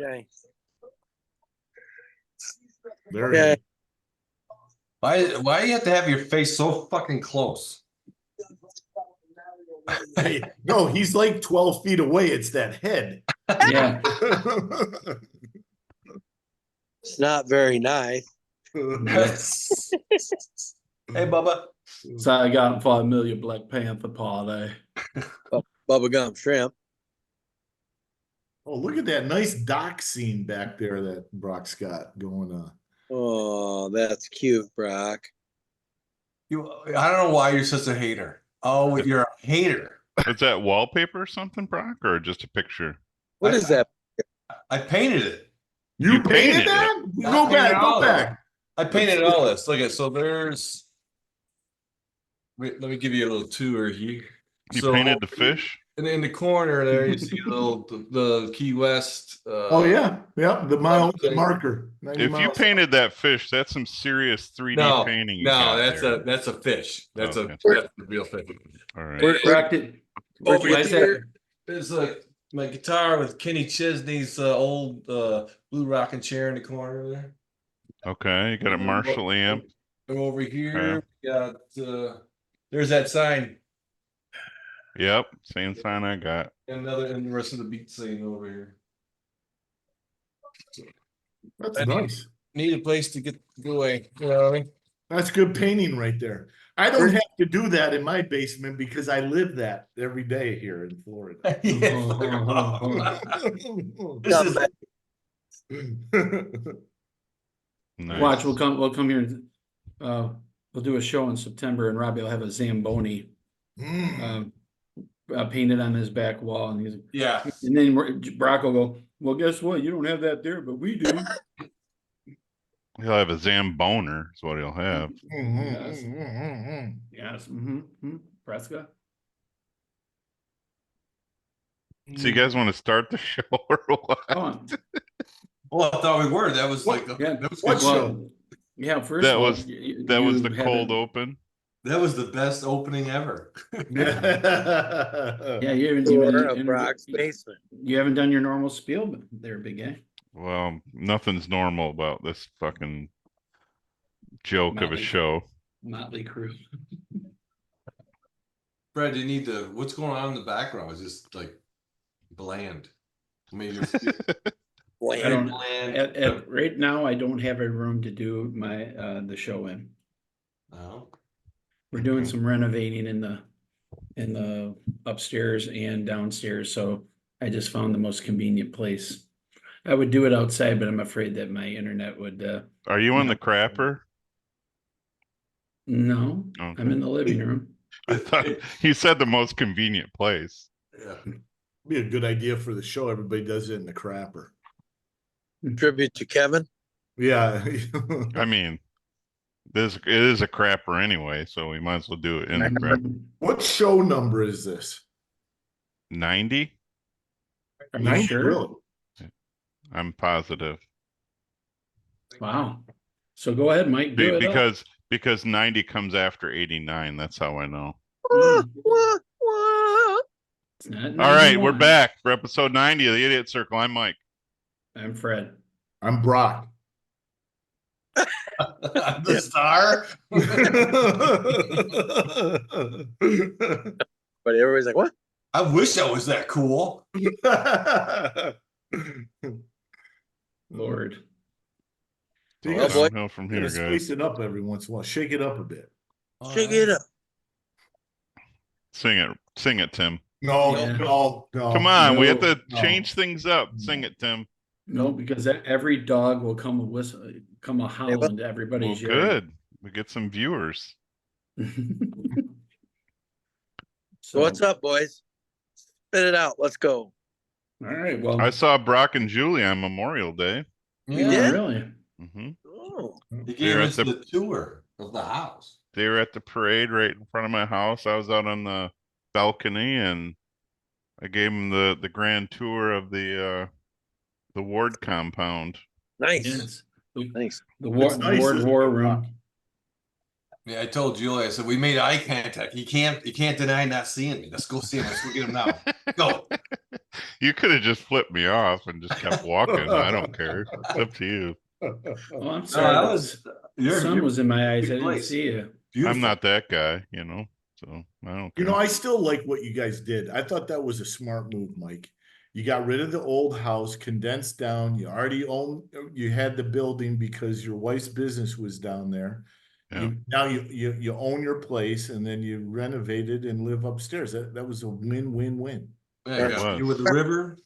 Okay. There Okay. it Why do you have to have your face so fucking close? is. No, he's like 12 feet away. It's that head. Yeah. It's not very nice. Hey, Bubba. So I got him for a million Black Panther party. Bubblegum shrimp. Oh, look at that nice dock scene back there that Brock's got going on. Oh, that's cute, Brock. I don't know why you're such a hater. Oh, you're a hater. Is that wallpaper or something, Brock, or just a picture? What is that? I painted it. You You painted painted that? I Go painted back, all go of it. back. I painted all this. Look at so there's. Wait, let me give you a little tour here. You painted the fish? And in the corner there, you see the Key West. Oh yeah, the marker. 90 If you miles. painted that fish, that's some serious 3D No, painting. You no, got there. that's a fish. That's Okay. that's the real fish. All right. Where- Brock did, Over why is that? here is like my guitar with Kenny Chesney's old blue rocking chair in the corner there. Okay, you got a Marshall amp. And over here, we got there's that sign Yep, same sign I got. and the rest of the beat scene over here. That's I nice. Need a place to get away. You know what I mean? That's good painting right there. I don't have to do that in my basement because I live that every day here in Florida. This is Nice. Watch, we'll come here and we'll do a show in September and Robbie will have a Zamboni painted on his back wall and then Brock will go, well, guess what? You don't have that there, but we do. He'll have a Zamboner, is what he'll have. Yes. Prescott. So you guys want to start the show or what? Come on. Well, I thought we were. That was like Yeah. that was What good. show? Yeah, first That of all, was that was the you cold haven't- open. That was the best opening ever. Yeah, you haven't Corner of even Brock's basement. you haven't done your normal spiel there, big guy. Well, nothing's normal about this fucking joke of a Motley. show. Motley Crue. Brad, you need to. What's going on in the background? Is just like bland. I mean, I don't bland. right now I don't have a room to do my the show in. No. We're doing some renovating in the upstairs and downstairs, so I just found the most convenient place. I would do it outside, but I'm afraid that my internet would Are you in the crapper? no. Okay. I'm in the living room. I thought you said the most convenient place. Yeah. Be a good idea for the show. Everybody does it in the crapper. Tribute to Kevin. Yeah. I mean, it is a crapper anyway, so we might as well do it in the crapper. What show number is this? 90? Are you 90, sure? really? I'm positive. Wow. So go ahead, Mike. Do it up. Because 90 comes after 89. That's how I know. It's not All right, 91. we're back for episode 90 of the Idiot Circle. I'm Mike. I'm Fred. I'm Brock. The star. But everybody's like, what? I wish I was that cool. Lord. You Oh, gotta boy. Downhill from you here, gotta guys. spice it up every once in a while. Shake it up a bit. Shake it up. Sing it, Tim. No, Yeah. no. Come on, we have to no. change things up. Sing it, Tim. No, because every dog will come a whistle, come a howl into Well, everybody's good. We get some viewers. yard. So what's up, boys? Spit it out. Let's go. All right. Well, I saw Brock and Julie on Memorial Day. yeah, did? really. hmm Oh, He gave They're us at the tour of the house. They were at the parade right in front of my house. I was out on the balcony and I gave them the grand tour of the ward compound. nice. Yes. Nice. The war, It's nice, ward isn't war it? room. Yeah, I told Julie, I said, we made eye contact. You can't deny not seeing me. Let's go see him. Let's go get him now. Go. You could have just flipped me off and just kept walking. I don't care. It's up to you. Oh, I'm No, sorry. that the was sun was in my eyes. I big didn't place. see you. beautiful. I'm not that guy, so I don't You care. know, I still like what you guys did. I thought that was a smart move, Mike. You got rid of the old house, condensed down. You already you had the building because your wife's business was down there. Yeah. Now you own your place, and then you renovated and live upstairs. That was a win-win-win. Yeah, It you got was. you with the river.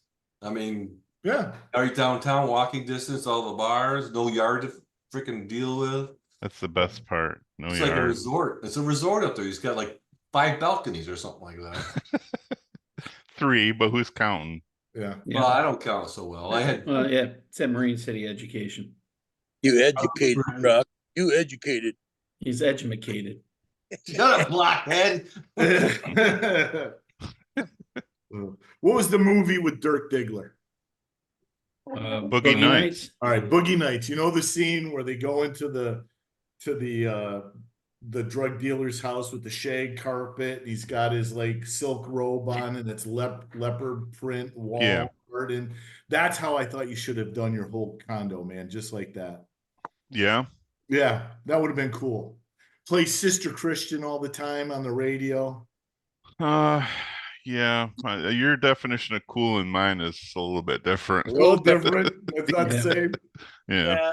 I mean, Yeah. right downtown, walking distance, all the bars, no yard to freaking deal with. That's the best part. No It's like a yard. resort. It's a resort up there. He's got like 5 balconies or something like that. 3, but who's counting? Yeah. Yeah. Well, I don't count so well. I had Yeah, it's at Marine City Education. You educated, Brock. You educated. He's educated. shut up, blockhead. What was the movie with Dirk Diggler? Boogie Nights. All right, Boogie Nights. You know the scene where they go into the drug dealer's house with the shag carpet. He's got his like silk robe on, and it's leopard print wall Yeah. art. And that's how I thought you should have done your whole condo, man, just like that. Yeah. Yeah, that would have been cool. Play Sister Christian all the time on the radio. Yeah. Your definition of cool and mine is a little bit different. A little different. It's not the Yeah. same. Yeah. Yeah.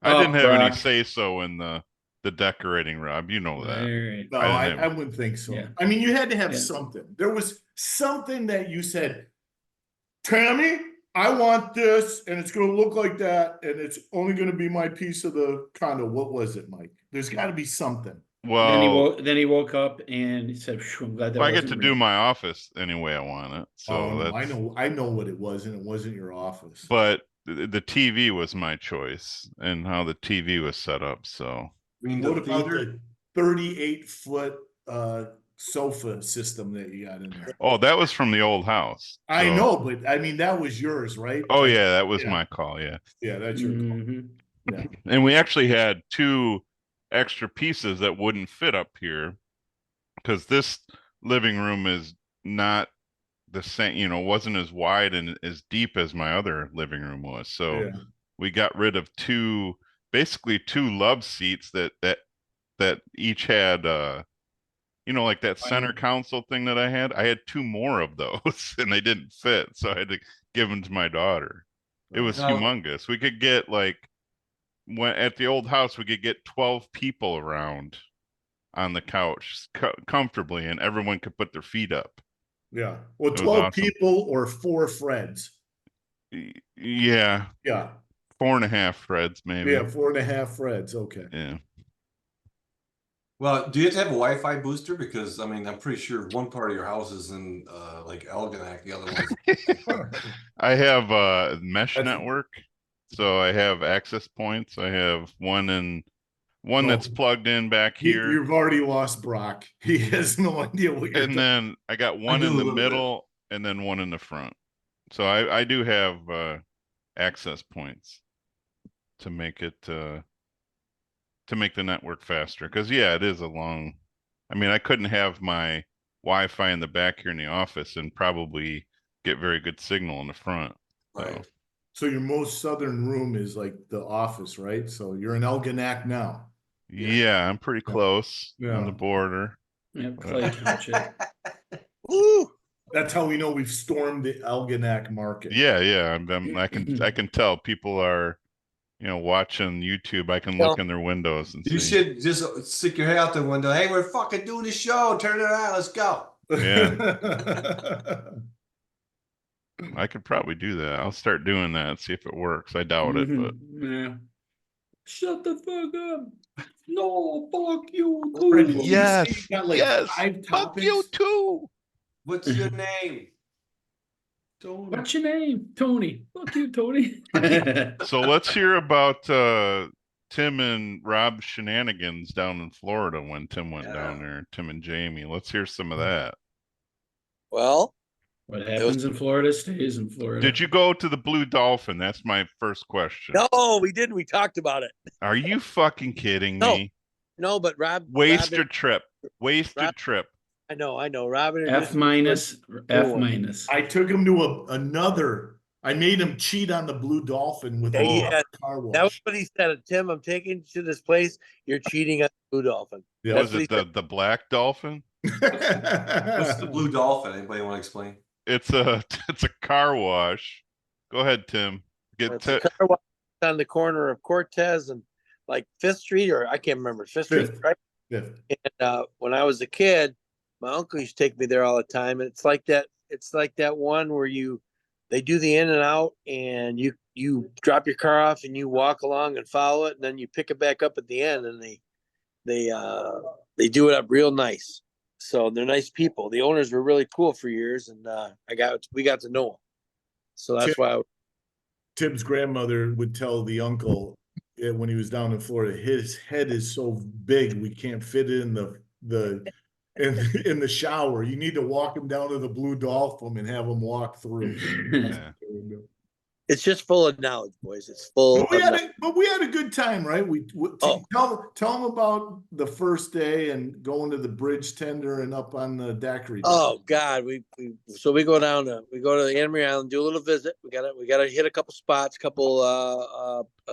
I didn't have any Brock. say so in the decorating, Rob. You know that. All right. No, I didn't I wouldn't think so. Yeah. I mean, you had to have Yeah. something. There was something that you said, Tammy, I want this, and it's going to look like that, and it's only going to be my piece of the condo. What was it, Mike? There's got to be something. Well, Then he woke up and he said, "Phew, I'm glad that I get to wasn't do real." my office any way I want it. So Oh, that's, I know what it was, and it wasn't your office. but the TV was my choice and how the TV was set up. So I mean, What the about theater. the 38-foot sofa system that you got in there? oh, that was from the old house. I So- know, but I mean, that was yours, right? Oh yeah, that was Yeah. my call. Yeah. Yeah, that's your call. Mhm. Yeah. And we actually had 2 extra pieces that wouldn't fit up here because this living room is not the same, wasn't as wide and as deep as my other living room was. So Yeah. we got rid of basically 2 love seats that each had like that center console thing that I had 2 more of those and they didn't fit, so I had to give them to my daughter. It was Now- humongous. We could get when at the old house we could get 12 people around on the couch comfortably, and everyone could put their feet up. Yeah. Well, It was 12 awesome. people or 4 Freds. Yeah, Yeah. 4.5 Freds maybe. Yeah, 4.5 Freds. Okay. Yeah. Well, do you have to have a Wi-Fi booster? Because I mean, I'm pretty sure one part of your house is in like Algonac, the other one. I have a mesh That's- network, so I have access points. I have one that's Oh. plugged in back here, You've already lost Brock. He has no idea what you're and then I got one do in a the little bit. middle and then one in the front. So I do have access points to make it to make the network faster. Because yeah, it is a long. I mean, I couldn't have my Wi-Fi in the back here in the office and probably get very good signal in the front. Right. So your most southern room is like the office, right? So you're in Algonac now. Yeah, I'm pretty close on Yeah. the border. Yeah, Clay Township. Woo! That's how we know we've stormed the Algonac market. Yeah. I can tell people are, watching YouTube. I can look in their windows and You see. should just stick your head out the window. Hey, we're fucking doing the show. Turn it on. Let's go. I could probably do that. I'll start doing that. See if it works. I doubt it, but Mhm. Yeah. Shut the fuck up. No, fuck you. Brendan, too. you Yes, say you got like yes. 5 fuck topics? you too. What's your name? Tony. What's your name? Tony. Fuck you, Tony. So let's hear about Tim and Rob's shenanigans down in Florida when Tim went down there. Tim and Jamie. Let's hear some of that. Well, What happens in Florida stays in Florida. Did you go to the Blue Dolphin? That's my first question. no, we didn't. We talked about it. Are you fucking kidding No. me? No, but Rob. Wasted Robin, trip, wasted Rob- trip. I know. Robin. F minus, F minus. I took him to another. I made him cheat on the Blue Dolphin with Yeah, a yeah. car That was wash. what he said. Tim, I'm taking you to this place. You're cheating on the Blue Dolphin. Yeah. That's Was what he it the black dolphin? What's the blue dolphin? Anybody want to explain? It's a it's a car wash. Go ahead, Tim. It's a car wash on the corner of Cortez and like Fifth Street, or I can't remember Fifth Street, Fifth. right? Yeah. And when I was a kid, my uncle used to take me there all the time. And it's like that. It's like that one where they do the in and out, and you drop your car off and you walk along and follow it, and then you pick it back up at the end, and they do it up real nice. So they're nice people. The owners were really cool for years, and we got to know them. So that's why. Tim's grandmother would tell the uncle when he was down in Florida, his head is so big we can't fit it in the shower. You need to walk him down to the Blue Dolphin and have him walk through. Yeah. It's just full of knowledge, boys. It's full. But we had a good time, right? Oh. Tell them about the first day and going to the bridge tender and up on the daiquiri. Oh God, we go down to the Anna Maria Island, do a little visit. We gotta hit a couple spots,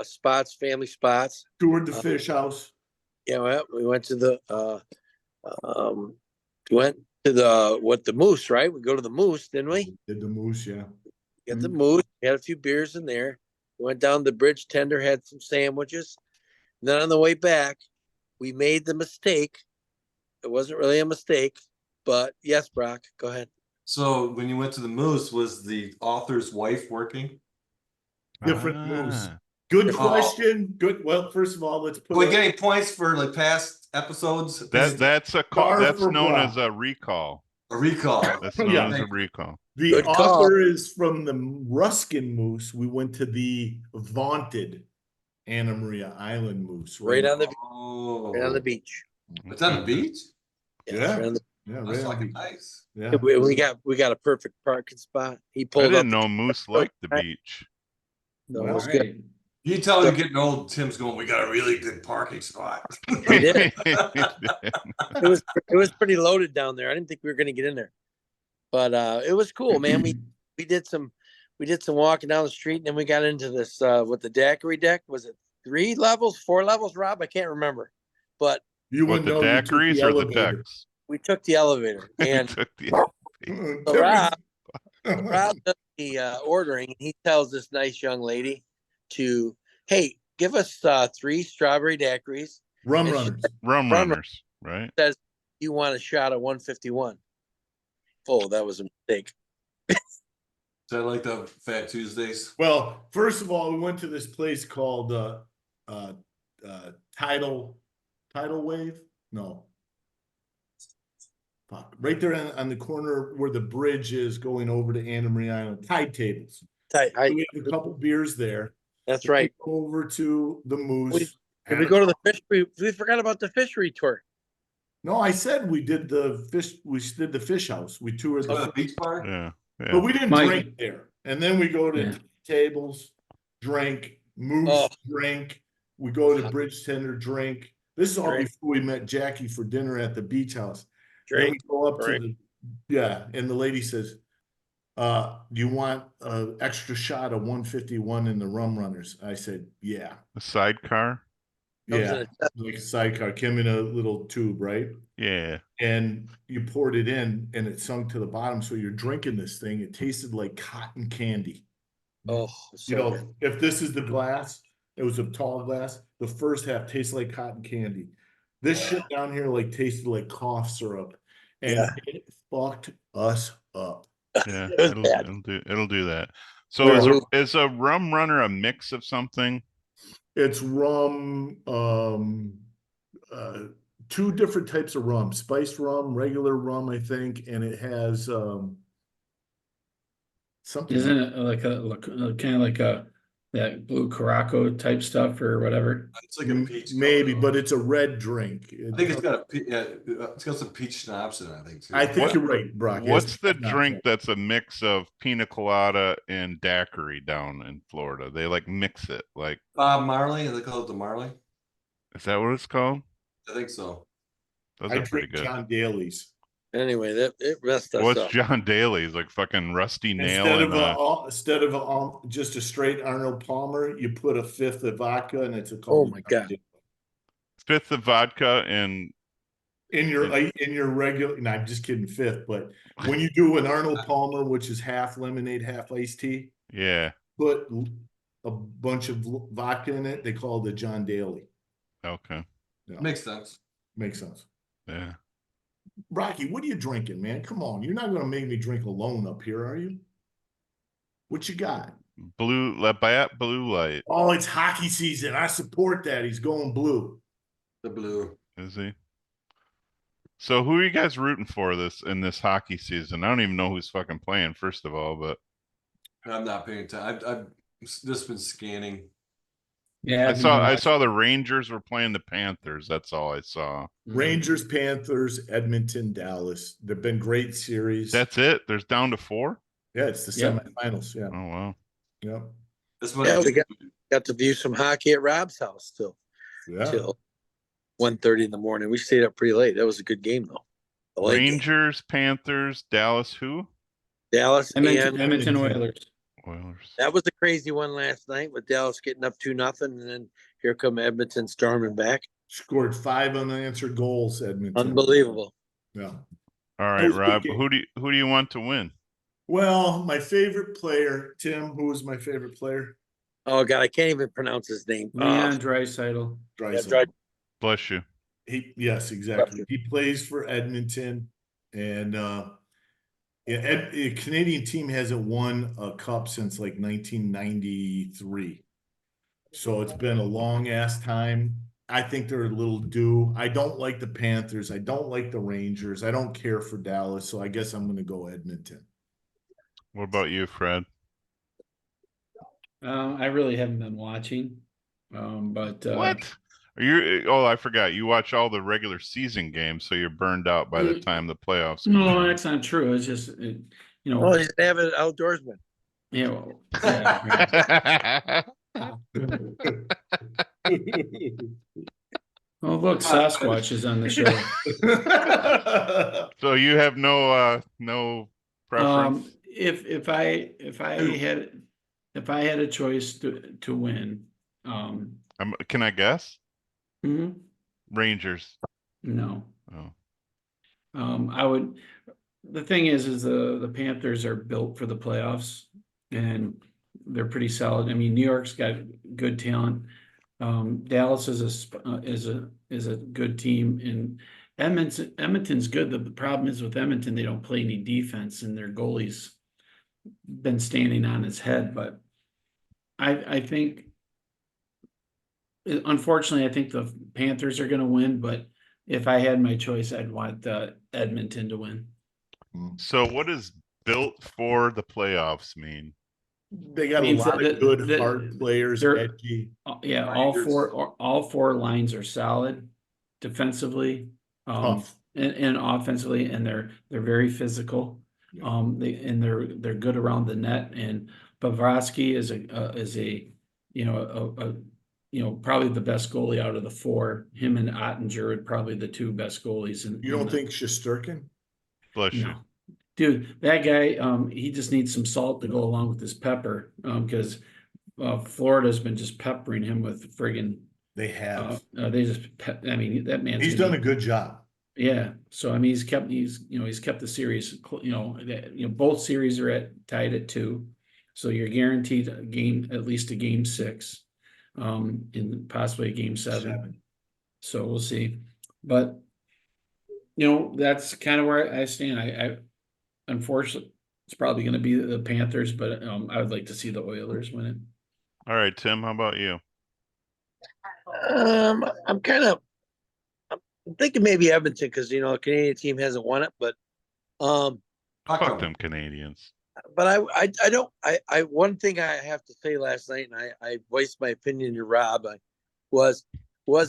spots, family spots. Toured the fish house. Yeah, we went to the the Moose, right? We go to the Moose, didn't we? Did the moose, yeah. Get the Moose. We had a few beers in there. We went down the bridge tender, had some sandwiches. And then on the way back, we made the mistake. It wasn't really a mistake, but yes, Brock, go ahead. So when you went to the Moose, was the author's wife working? Different moose. Ah. Good Oh. question. Good. Well, first of all, let's put. Are we getting points for like past episodes? That's a Bar call. That's for known Brock. as a recall. A recall. That's known Yeah. as a recall. The Good call. author is from the Ruskin Moose. We went to the vaunted Anna Maria Island Moose. Right on the Oh, right on the beach. It's on the beach. Yeah. right on the- Yeah, That's right on fucking the- nice. yeah. we got a perfect parking spot. He I pulled up. didn't know moose liked the beach. No, it Well, was All good. right. You tell him getting old. Tim's going. We got a really good parking spot. We did. It was pretty loaded down there. I didn't think we were going to get in there, but it was cool, man. We did some walking down the street, and then we got into this with the daiquiri deck. Was it 3 levels, 4 levels, Rob? I can't remember, but You What, wouldn't the know. You took daiquiris or the elevator. decks? we took the elevator, and Took the- so Rob does the ordering, and he tells this nice young lady to, hey, give us 3 strawberry daiquiris. Rum And she- runners. Rum Rum- runners, right? You want a shot of 151? Oh, that was a mistake. Is that like the Fat Tuesdays? Well, first of all, we went to this place called Tidal Wave. No. Fuck. Right there on the corner where the bridge is going over to Anna Maria Island. Tide Tables. Tight. We had a couple beers there. That's right. Over to the Moose. Did we go to the fishery? We forgot about the fishery tour. No, I said we did the fish. We did the fish house. We toured Oh, the the, beach bar. Yeah. but Yeah. we didn't Mike. drink there. And then we go to Yeah. tables, drink, Moose, Oh. drink. We go to Bridge Tender, drink. This is all Drink. before we met Jackie for dinner at the beach house. Then we Drink. go up Right. to and the lady says, do you want an extra shot of 151 in the rum runners? I said, yeah. The sidecar. Comes Yeah. in a- Like a sidecar, came in a little tube, right? Yeah. And you poured it in and it sunk to the bottom. So you're drinking this thing. It tasted like cotton candy. Oh, You so know, good. if this is the glass, it was a tall glass. The first half tastes like cotton candy. This shit down here like tasted like cough syrup, and Yeah. it fucked us up. Yeah. It was bad. It'll do that. So Yeah. is a rum runner a mix of something? It's rum, 2 different types of rum: spiced rum, regular rum, I think, and it has something. Isn't it like kind of like that blue Caraco type stuff or whatever? It's like a peach. Maybe, color. but it's a red drink. I think it's got it's got some peach schnapps in it. I think too. I think What- you're right, Brock. What's the Not drink right. that's a mix of pina colada and daiquiri down in Florida? They like mix it. Like, Bob Marley. They call it the Marley. is that what it's called? I think so. Those I are pretty drink good. John Daly's. Anyway, that it messed us What's up. John Daly's? Like fucking Rusty Nail Instead of just a straight Arnold Palmer, you put a fifth of vodka and it's a Oh called my John God. Daly. fifth of vodka and In your regular, no, I'm just kidding, fifth, but when you do an Arnold Palmer, which is half lemonade, half iced tea, yeah. put a bunch of vodka in it. They call it the John Daly. Okay. Yeah, Makes sense. makes sense. Yeah. Rocky, what are you drinking, man? Come on, you're not gonna make me drink alone up here, are you? What you got? Blue Labatt Blue Light. Oh, it's hockey season. I support that. He's going blue. The blue. Is he? So who are you guys rooting for in this hockey season? I don't even know who's fucking playing, first of all, but I'm not paying attention. I've just been scanning. Yeah. I saw the Rangers were playing the Panthers. That's all I saw. Rangers, Panthers, Edmonton, Dallas. They've been great series. That's it. There's down to 4. Yeah, it's the Yep. semifinals. Yeah, Oh wow. yeah, This one, Yeah, we got to view some hockey at Rob's house till yeah. 1:30 in the morning. We stayed up pretty late. That was a good game though. I like it. Rangers, Panthers, Dallas. Who? Dallas and Edmonton Oilers. Oilers. that was a crazy one last night with Dallas getting up 2-0, and then here come Edmonton storming back. Scored 5 unanswered goals. Edmonton. Unbelievable. Yeah. All right, That was a Rob. good game. Who do you want to win? Well, my favorite player, Tim. Who was my favorite player? Oh God, I can't even pronounce his name. Leon Draisaitl. Draisaitl. Bless you. Yes, exactly. He plays for Edmonton, and a Canadian team hasn't won a cup since like 1993. So it's been a long ass time. I think they're a little due. I don't like the Panthers. I don't like the Rangers. I don't care for Dallas. So I guess I'm going to go Edmonton. What about you, Fred? I really haven't been watching. But What? Are you? Oh, I forgot. You watch all the regular season games, so you're burned out by the time the playoffs. come No, around. that's not true. It's just Oh, he's an avid outdoorsman. yeah, well, yeah. Oh, look, Sasquatch is on the show. So you have no preference? If I had a choice to win, Can I guess? mhm, Rangers. no. Oh, I would. The thing is the Panthers are built for the playoffs, and they're pretty solid. I mean, New York's got good talent. Dallas is a good team, and Edmonton's good. The problem is with Edmonton, they don't play any defense, and their goalie's been standing on his head. But I think, unfortunately, I think the Panthers are going to win. But if I had my choice, I'd want Edmonton to win. so what does built for the playoffs mean? They got a Means lot that of good the- hard players. they're- Edgy. Yeah, Rangers. all four lines are solid defensively, Tough. and offensively, and they're very physical. Yeah. They're good around the net, and Bobrovsky is a probably the best goalie out of the four. Him and Ottinger are probably the two best goalies. You don't think Shesterkin? Bless you. No. Dude, that guy, he just needs some salt to go along with his pepper, because Florida's been just peppering him with friggin' They have. they just I mean, that man's He's gonna done a good job. yeah. So I mean, he's kept the series, both series are tied at 2, so you're guaranteed a game, at least a game 6, and possibly a game 7. So we'll see, but that's kind of where I stand. I unfortunately, it's probably going to be the Panthers, but I would like to see the Oilers win it. All right, Tim, how about you? I'm thinking maybe Edmonton because a Canadian team hasn't won it, but Fuck them Canadians. but one thing I have to say last night, and I voiced my opinion to Rob, was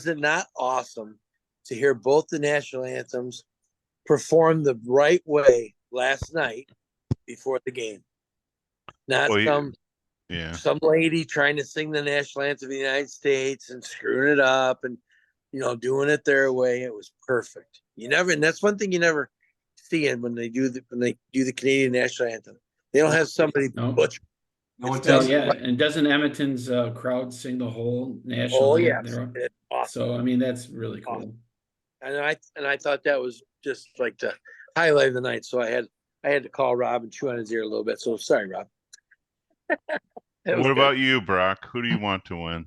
it not awesome to hear both the national anthems perform the right way last night before the game? Not Well, yeah. some lady trying to sing the national anthem of the United States and screwing it up, and doing it their way. It was perfect. And that's one thing you never see it when they do the Canadian national anthem. They don't have somebody No. butcher. No one It's Oh, tells done yeah, right. and doesn't Edmonton's crowd sing the whole national Oh anthem? yes, They're- it's awesome. So, I mean, that's really Awesome. cool. And I thought that was just like the highlight of the night. So I had to call Rob and chew on his ear a little bit. So sorry, Rob. That was What good. about you, Brock? Who do you want to win?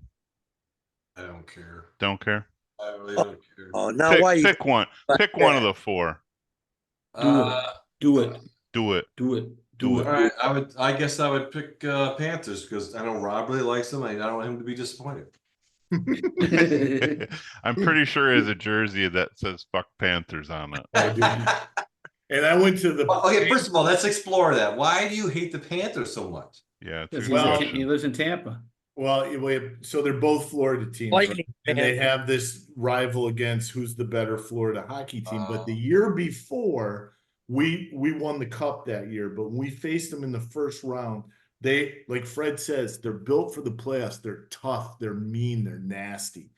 I don't care. Don't care. I really don't care. Oh, now why you Pick one. Pick one of the four. Do it, Do it. do it, Do do it. All it. right, I guess I would pick Panthers because I know Rob really likes them. I don't want him to be disappointed. I'm pretty sure there's a jersey that says "fuck Panthers" on it. I do. And I went to the. Okay, first of all, let's explore that. Why do you hate the Panthers so much? Yeah, it's a Because good Well- he question. lives in Tampa. Well, so they're both Florida teams, Lightning and they fan. have this rival against who's the better Florida hockey team. But the Oh. year before, we won the cup that year. But when we faced them in the first round, they, like Fred says, they're built for the playoffs. They're tough, they're mean, they're nasty,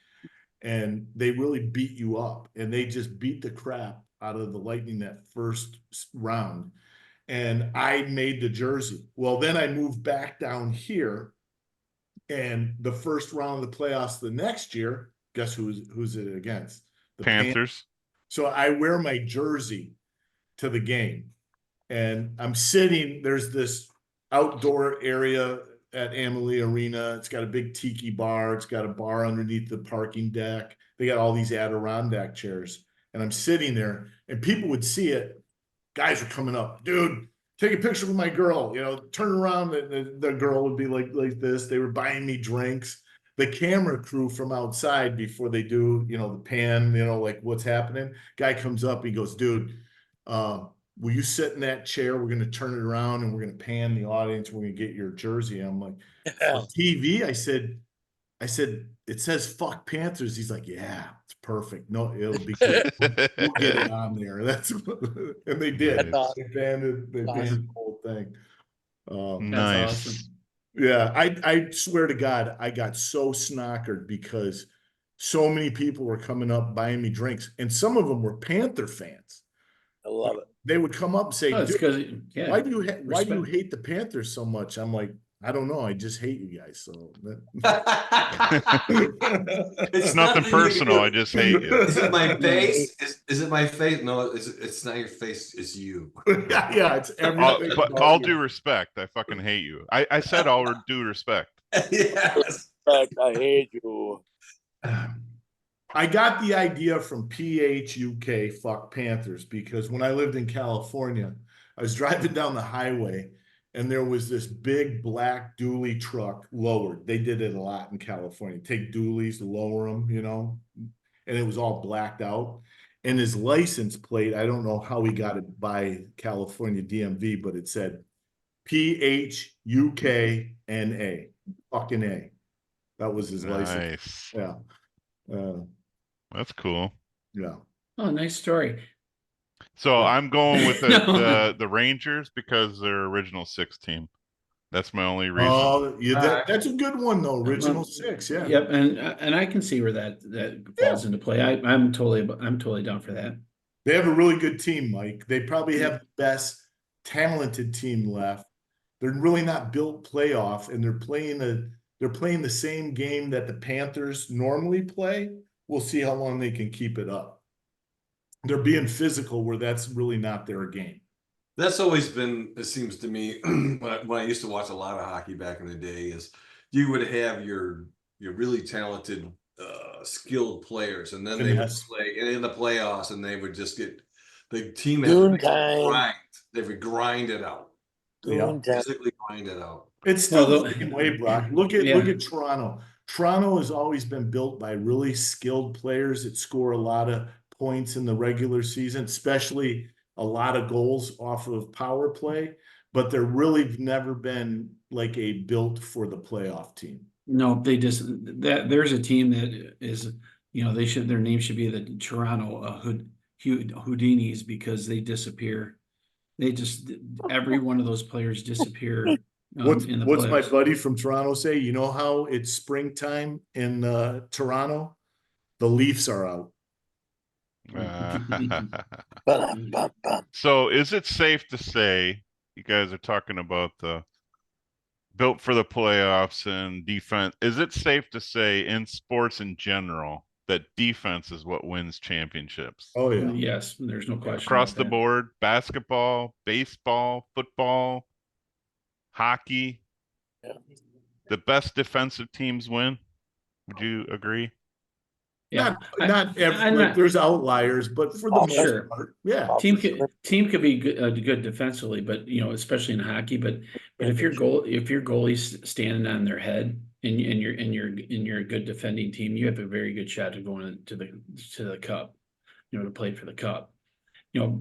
and they really beat you up. And they just beat the crap out of the Lightning that first round. And I made the jersey. Well, then I moved back down here. And the first round of the playoffs the next year, guess who's it against? The Panthers. So I wear my jersey to the game, and I'm sitting. There's this outdoor area at Amalie Arena. It's got a big tiki bar. It's got a bar underneath the parking deck. They got all these Adirondack chairs, and I'm sitting there, and people would see it. Guys are coming up, dude. Take a picture with my girl, turn around, the girl would be like this. They were buying me drinks. The camera crew from outside before they do, the pan, like what's happening. Guy comes up, he goes, dude, will you sit in that chair? We're gonna turn it around and we're gonna pan the audience. We're gonna get your jersey. I'm like, on TV, I said, it says fuck Panthers. He's like, yeah, it's perfect. No, it'll be good. We'll get it on there. And they did. That's awesome. They banned the Awesome. whole thing. That's Nice. awesome. Yeah, I swear to God, I got so snockered because so many people were coming up buying me drinks, and some of them were Panther fans. I love it. They would come up and say, Oh, it's "Dude, because, why do you respect. hate the Panthers so much?" I'm like, I don't know. I just hate you guys. So It's nothing personal. I just hate you. Is it my face? Is it my face? No, it's not your face. It's you. yeah, it's everything. But about all you. due respect, I fucking hate you. I said all due respect. Yes. I hate you. I got the idea from PHUK, fuck Panthers, because when I lived in California, I was driving down the highway and there was this big black dually truck lowered. They did it a lot in California. Take dualies, lower them, and it was all blacked out. And his license plate, I don't know how he got it by California DMV, but it said PHUKNA, fucking A. That was his license. Nice. Yeah. That's cool. Yeah. Oh, nice story. So Yeah. I'm going with No. the Rangers because they're original six team. That's my only reason. Oh, yeah, Alright. that's a good one though. Original six, yeah. Yep, and I can see where that falls into play. I'm totally down for that. They have a really good team, Mike. They probably have the best talented team left. They're really not built playoff, and they're playing the same game that the Panthers normally play. We'll see how long they can keep it up. They're being physical where that's really not their game. That's always been, it seems to me, when I used to watch a lot of hockey back in the day, is you would have your really talented, skilled players, and then they would Finesse. play in the playoffs, and they would just get the team Noon time. grind. They would grind it out, Yeah. Noon time. physically grind it out. It's still Well, the same way, Brock. Look at Toronto. Toronto has always been built by really skilled players that score a lot of points in the regular season, especially a lot of goals off of power play, but they're really never been like a built for the playoff team. No, there's a team that is, their name should be the Toronto Houdinis because they disappear. They just, every one of those players disappear. What's In the my playoffs. buddy from Toronto say? You know how it's springtime in Toronto? The Leafs are out. Ba-dum-bum-bum. So is it safe to say, you guys are talking about the built for the playoffs and defense, is it safe to say in sports in general that defense is what wins championships? Oh yeah. Yes, there's no question. Across about the that. board, basketball, baseball, football, hockey, Yeah. the best defensive teams win. Would you agree? Yeah. Not every, I'm like, not- there's outliers, but for the Oh, most sure. part, yeah. Oh, Team for could sure. team could be good defensively, but especially in hockey. But if your goalie's standing on their head and you're a good defending team, you have a very good shot of going to the cup. To play for the cup.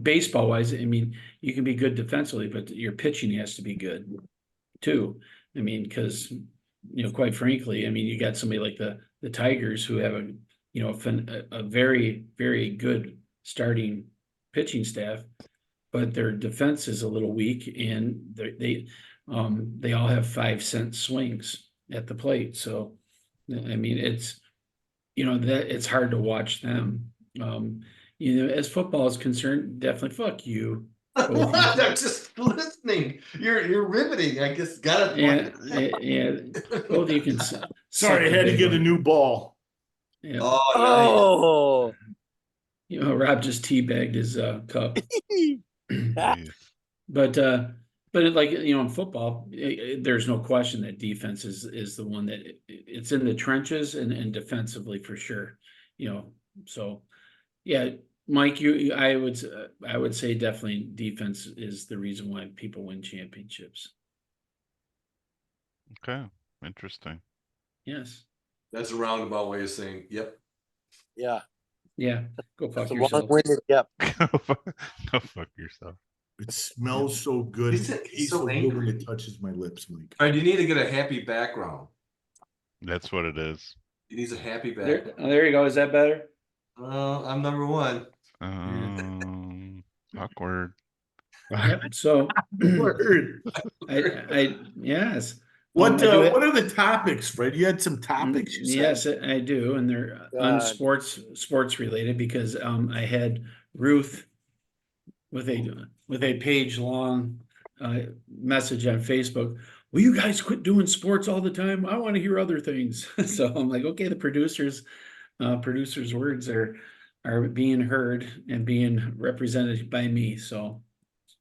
Baseball wise, I mean, you can be good defensively, but your pitching has to be good too. I mean, because quite frankly, I mean, you got somebody like the Tigers who have a very, very good starting pitching staff, but their defense is a little weak, and they all have 5-cent swings at the plate. So, I mean, it's that it's hard to watch them. As football is concerned, definitely fuck you. What? I'm just listening. You're riveting. I guess got Yeah, both you can. Sorry, I had to get a new ball. Yeah. Oh, Oh, Rob just teabagged his cup. Jeez. But like in football, there's no question that defense is the one that it's in the trenches and defensively for sure. So yeah, Mike, I would say definitely defense is the reason why people win championships. Okay, interesting. Yes. that's a roundabout way of saying, yep. yeah. Yeah. Go fuck The yourself. long-winded, yep. Go fuck yourself. It smells so good. He's It tastes so so good when angry. it touches my lips, Mike. All right, you need to get a happy background. That's what it is. He needs a happy There, background. there you go. Is that better? I'm number one. Awkward. Yep. So Word. I yes. What I do it- what are the topics, Fred? You had some topics. You said. Yes, I do, and they're on God. sports related because I had Ruth with a page long message on Facebook. Will you guys quit doing sports all the time? I want to hear other things. So I'm like, okay, the producers' words are being heard and being represented by me. So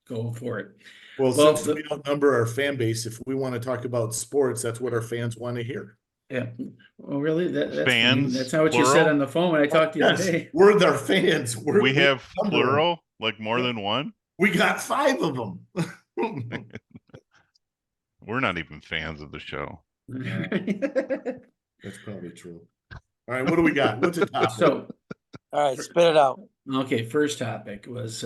go for it. Well, Well, since we outnumber our fan base, if we want to talk about sports, that's what our fans want to hear. Yeah. Well, really, that's funny. Fans, That's not what you said plural? on the phone when I talked to you Yes, today. we're their fans. We have outnumber 'em. plural, like more than one. We got 5 of them. We're not even fans of the show. That's probably true. All right, what do we got? What's a topic? So, All right, spit it out. okay, first topic was,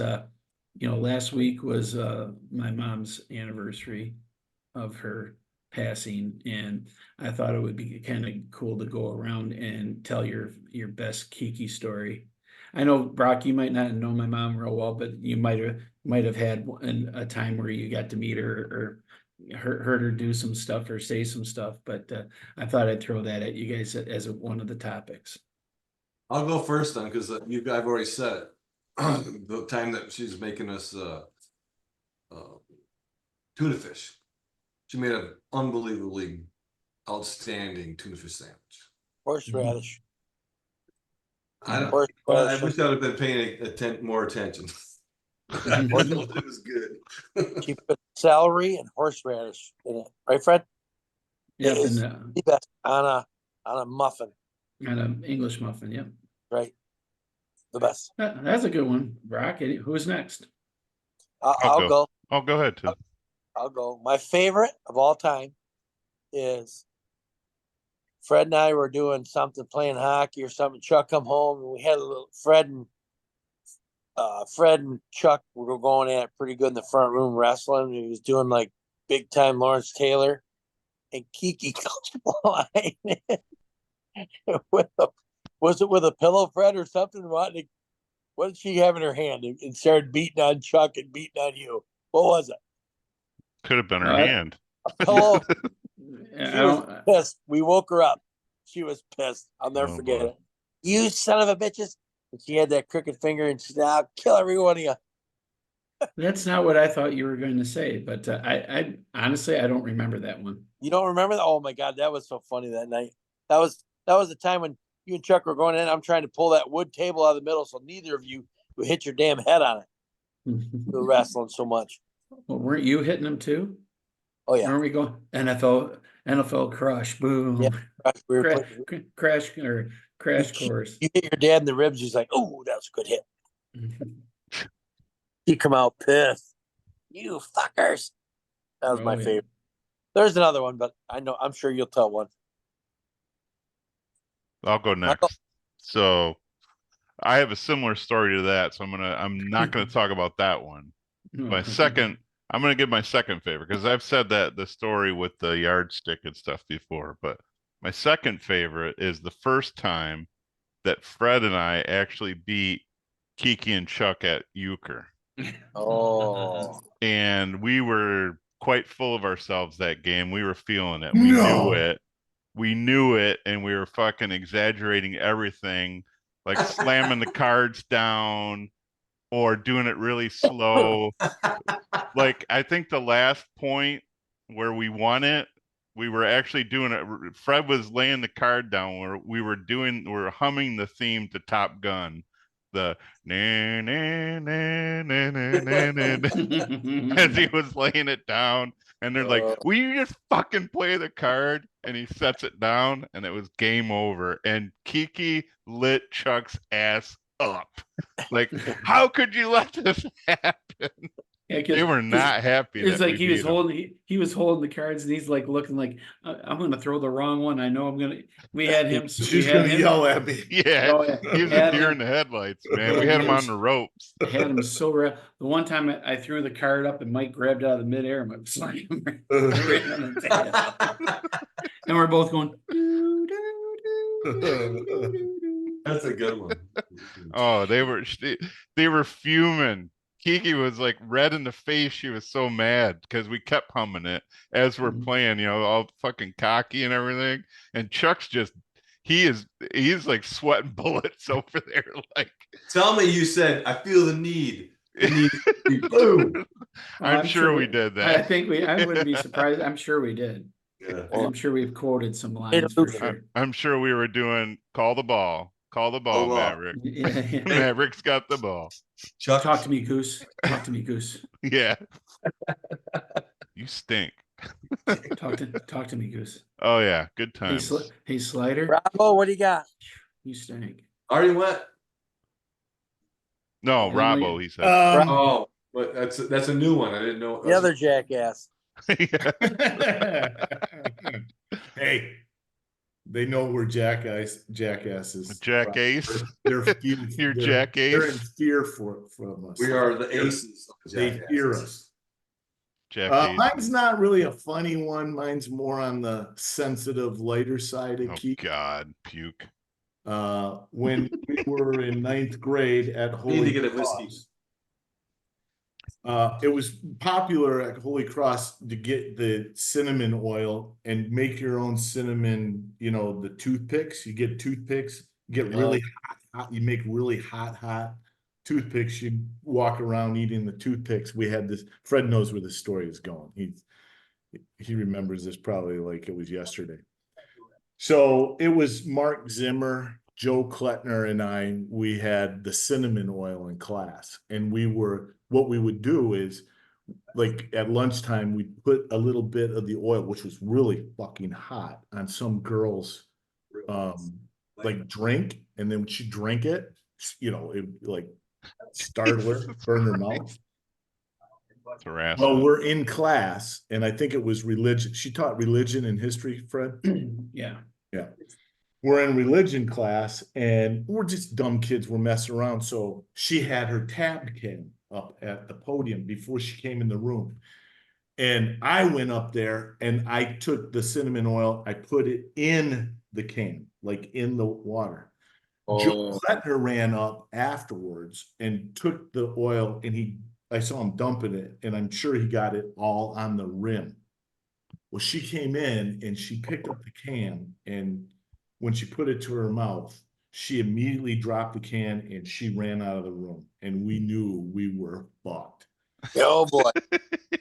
last week was my mom's anniversary of her passing, and I thought it would be kind of cool to go around and tell your best Kiki story. I know, Brock, you might not know my mom real well, but you might have had a time where you got to meet her or heard her do some stuff or say some stuff. But I thought I'd throw that at you guys as one of the topics. I'll go first then, because I've already said it. The time that she's making us tuna fish. She made an unbelievably outstanding tuna fish sandwich. Horseradish. I don't. Horseradish. I wish I'd have been paying more attention. It was good. She put celery and horseradish in it, right, Fred? Yep, It is and the best on a muffin, an English muffin. Yep. right? The best. That's a good one, Brock. Who's next? I'll go. Oh, go ahead, Tim. I'll go. My favorite of all time is Fred and I were doing something, playing hockey or something. Chuck come home and we had a little Fred and Chuck were going at it pretty good in the front room wrestling. He was doing like big time Lawrence Taylor, and Kiki comes flying in was it with a pillow, Fred, or something? What did she have in her hand and started beating on Chuck and beating on you? What was it? Could have been her Uh, hand. A pillow. I She was don't. pissed. We woke her up. She was pissed. I'll never Oh, forget boy. it. You son of a bitches. And she had that crooked finger and she said, I'll kill every one of you. That's not what I thought you were going to say, but I honestly, I don't remember that one. You don't remember that? Oh my God, that was so funny that night. That was the time when you and Chuck were going in. I'm trying to pull that wood table out of the middle so neither of you would hit your damn head on it. We were wrestling so much. Well, weren't you hitting them too? Oh yeah. Weren't we going NFL crush, boom, Yeah. We were crash, putting, crash or crash course. you hit your dad in the ribs. He's like, oh, that was a good hit. He come out pissed. You fuckers. That was Oh, my yeah. favorite. There's another one, but I'm sure you'll tell one. I'll go Michael? next. So I have a similar story to that, so I'm not gonna talk about that one. My second, I'm gonna give my second favorite because I've said that the story with the yardstick and stuff before, but my second favorite is the first time that Fred and I actually beat Kiki and Chuck at euchre. Oh. And we were quite full of ourselves that game. We were feeling it. We knew No. it. We knew it, and we were fucking exaggerating everything, like slamming the cards down or doing it really slow. Like, I think the last point where we won it, we were actually doing it. Fred was laying the card down where we were humming the theme to Top Gun. The na na na na na na na as he was laying it down, and they're like, "Will you just fucking play the card?" And he sets it down, and it was game over. And Kiki lit Chuck's ass up. Like, how could you let this happen? Yeah, 'cause They were not happy. It's that like we he was beat 'em. holding he was holding the cards and he's like looking like I'm gonna throw the wrong one. I know I'm gonna. We had him. She's gonna yell at me. Yeah, Oh, yeah. he was a Had deer him- in the headlights, man. Yeah, We had he him on was- the ropes. had him so The one time I threw the card up and Mike grabbed it out of the midair and went slam him right on the tail. And we're both going. "Doo, doo, doo, doo, doo, doo." That's a good one. Oh, they were fuming. Kiki was like red in the face. She was so mad because we kept humming it as we're Mhm. playing, all fucking cocky and everything. And Chuck's he's like sweating bullets over there. Like, Tell me you said, I feel the need. Boom. I'm sure we did I that. think I wouldn't be surprised. I'm sure we did. Yeah. I'm sure we've quoted some lines for sure. I'm sure we were doing call the ball, ball. Maverick. Yeah, yeah. Maverick's got the ball. Chuck, Talk to me, Goose. Talk to me, Goose. Yeah. You stink. Talk to me, Goose. Oh yeah, good Hey, times. hey, Slider. Bravo, what do you got? You stink. already went. No, Henry- Robbo, he said. Oh, but that's a new one. I didn't know. The other jackass. Hey, they know we're jackasses. Jackace. They're You're they're in jackace. fear from us. We are the aces. of the They jackasses. fear us. Jackace. Mine's not really a funny one. Mine's more on the sensitive, lighter side of Oh Keith. God, puke. When we were in ninth grade at Holy Need to get a whiskey. Cross. It was popular at Holy Cross to get the cinnamon oil and make your own cinnamon, the toothpicks. You get toothpicks, get really hot, you make really hot toothpicks. You walk around eating the toothpicks. We had this, Fred knows where this story is going. He remembers this probably like it was yesterday. So it was Mark Zimmer, Joe Klettner, and we had the cinnamon oil in class. And what we would do is, like at lunchtime, we'd put a little bit of the oil, which was really fucking hot, on some girl's like drink. And then when she drank it, it like startled her, burned her mouth. It's harassment. Well, we're in class, and I think it was religion. She taught religion and history, Fred. Yeah. Yeah. We're in religion class and we're just dumb kids. We're messing around. So she had her tab can up at the podium before she came in the room. And I went up there and I took the cinnamon oil. I put it in the can, like in the water. Joe Klettner ran up afterwards and took the oil and I saw him dumping it, and I'm sure he got it all on the rim. Well, she came in and she picked up the can, and when she put it to her mouth, she immediately dropped the can and she ran out of the room, and we knew we were fucked. Oh, boy.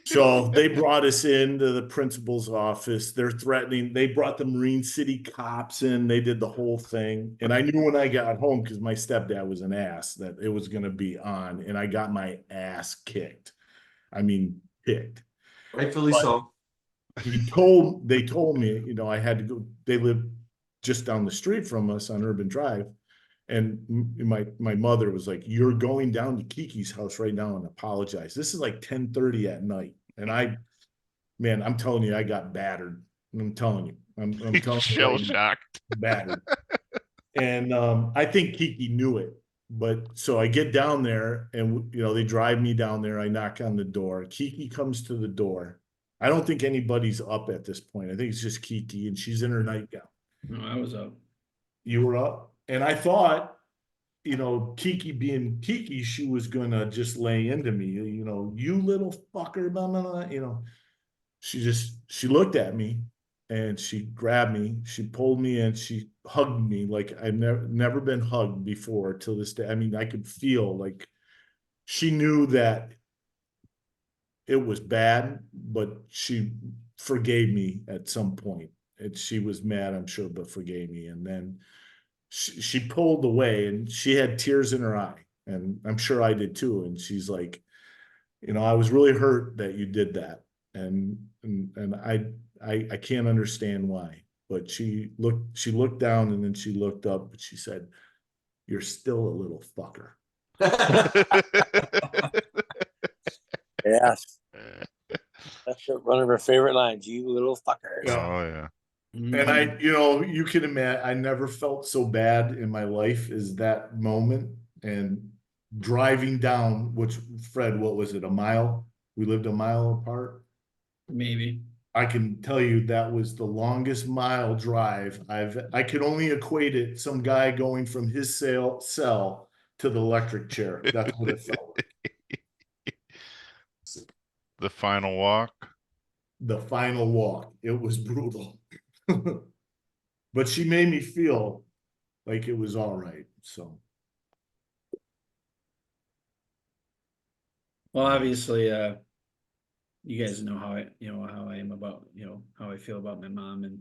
So they brought us into the principal's office. They're threatening. They brought the Marine City cops in. They did the whole thing. And I knew when I got home, because my stepdad was an ass, that it was going to be on. And I got my ass kicked. I mean, kicked. Rightfully But- so. They told me, you know, I had to go. They lived just down the street from us on Urban Drive. And my mother was like, "You're going down to Kiki's house right now and apologize." This is like 10:30 at night. And man, I'm telling you, I got battered. I'm telling you. I'm telling you. Shell right now, shocked. battered. And I think Kiki knew it. But so I get down there and, you know, they drive me down there. I knock on the door. Kiki comes to the door. I don't think anybody's up at this point. I think it's just Kiki, and she's in her nightgown. No, I was up. You were up. And I thought, you know, Kiki being Kiki, she was gonna just lay into me, you know, "You little fucker," blah, blah, blah, you know. She looked at me and she grabbed me, she pulled me in, she hugged me like I've never been hugged before till this day. I mean, I could feel like she knew that it was bad, but she forgave me at some point. And she was mad, I'm sure, but forgave me. And then she pulled away and she had tears in her eye. And I'm sure I did too. And she's like, "You know, I was really hurt that you did that. And I can't understand why." But she looked down and then she looked up, but she said, "You're still a little fucker." Yes. That's one of her favorite lines. "You little fucker." Yeah. Oh, yeah. And I, you know, you can imagine, I never felt so bad in my life as that moment. And driving down, which, Fred, what was it, a mile? We lived a mile apart. Maybe. I can tell you that was the longest mile drive I could only equate it, some guy going from his cell to the electric chair. That's what it felt like. The final walk. The final walk, it was brutal. But she made me feel like it was all right, so. Well, obviously, you guys know how I am about, how I feel about my mom, and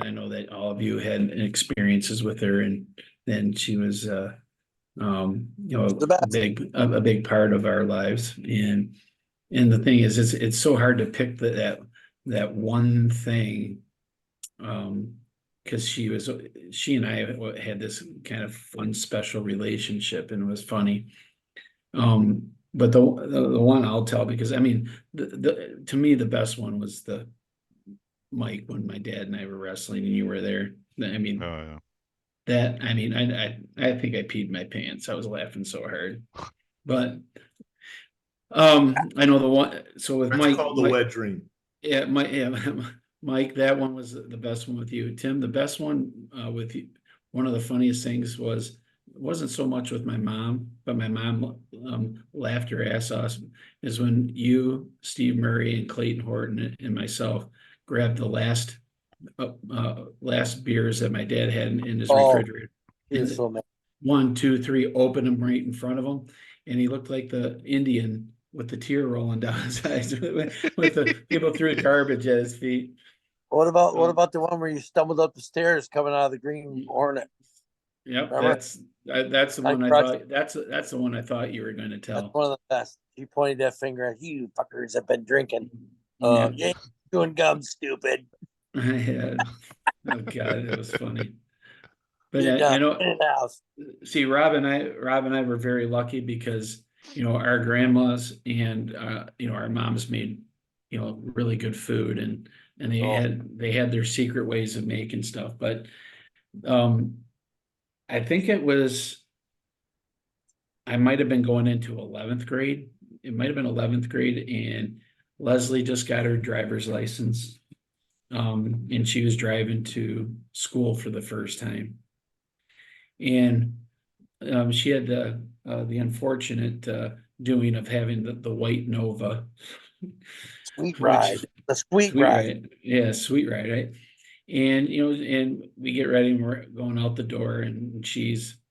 I know that all of you had experiences with her, and then she was, The best. a big part of our lives. And the thing is, it's so hard to pick that one thing. Because she and I had this kind of fun, special relationship, and it was funny. But the one I'll tell, because I mean, to me, the best one was the Mike, when my dad and I were wrestling and you were there. I mean, Oh, I think I peed my pants. I was laughing so hard. But I know the one. So with That's Mike, called the wet dream. yeah, Mike, that one was the best one with you. Tim, the best one with you. One of the funniest things was, it wasn't so much with my mom, but my mom laughed her ass off, is when you, Steve Murray, and Clayton Horton and myself grabbed the last beers that my dad had in his refrigerator. He was so mad. 1, 2, 3, opened them right in front of him, and he looked like the Indian with the tear rolling down his eyes with the people threw garbage at his feet. What about the one where you stumbled up the stairs coming out of the Green Hornet? Yep, Remember? that's the one I thought. That's the one I thought you were going to That's tell. one of the best. He pointed that finger at you fuckers have been drinking. Yeah. You ain't doing gum, stupid. Yeah. Oh God, it was funny. But You're yeah, done. In the house. see, Rob and I were very lucky because our grandmas and our moms made really good food, and they had their secret ways of making stuff. But I think I might have been going into 11th grade. It might have been 11th grade, and Leslie just got her driver's license. And she was driving to school for the first time. And she had the unfortunate doing of having the white Nova. Sweet ride. The sweet ride. Yeah, sweet ride, right? And, you know, and we get ready and we're going out the door and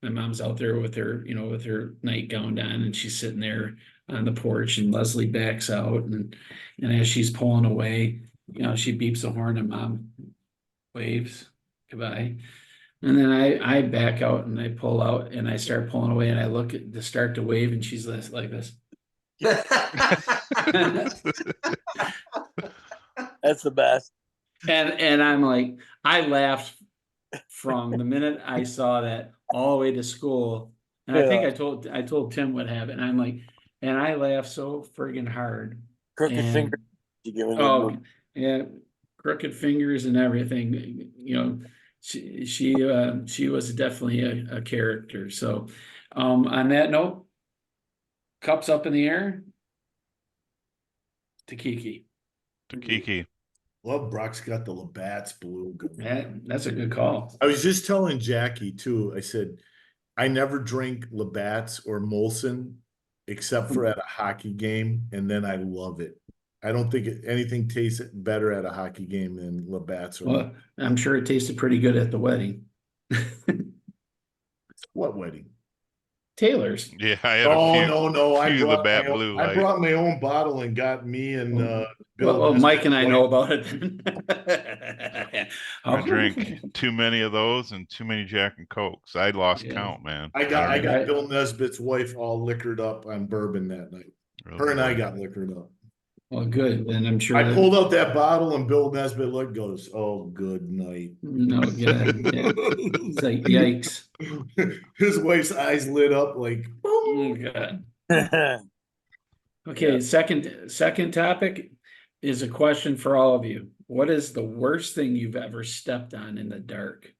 my mom's out there with her, you know, with her nightgown on and she's sitting there on the porch and Leslie backs out and as she's pulling away, you know, she beeps the horn and mom waves goodbye. And then I back out and I pull out and I start pulling away and I look at to start to wave and she's like this. That's the best. And I'm like, I laughed from the minute I saw that all the way to school. And I think Yeah. I told Tim what happened. And I'm like, and I laughed so friggin' hard. Crooked And- finger. You give it a Oh, move. yeah, crooked fingers and everything, you know, she was definitely a character. So, on that note, cups up in the air to Kiki. To Kiki. Love Brock's got the Labatt's blue. That's a good call. I was just telling Jackie too, I said, I never drink Labatt's or Molson except for at a hockey game, and then I love it. I don't think anything tastes better at a hockey game than Labatt's or Well, I'm sure it tasted pretty good at the wedding. what wedding? Taylor's. Yeah, I had Oh, a few. no, I few brought Labatt my Blue own, I Light. brought my own bottle and got me and Bill. Well, Mike and I know Nesbitt's about it. I drank too many of those and too many Jack and Cokes. I lost Yeah. count, man. I got don't even Right. Bill Nesbitt's wife all liquored up on bourbon that night. really Her and I know. got liquored up. Well, good. And I'm sure. I that- pulled out that bottle and Bill Nesbitt looked goes, "Oh, good night." No, yeah. It's like, yikes. His wife's eyes lit up like, Oh, boom. God. Okay, second topic is a question for all of you. What is the worst thing you've ever stepped on in the dark?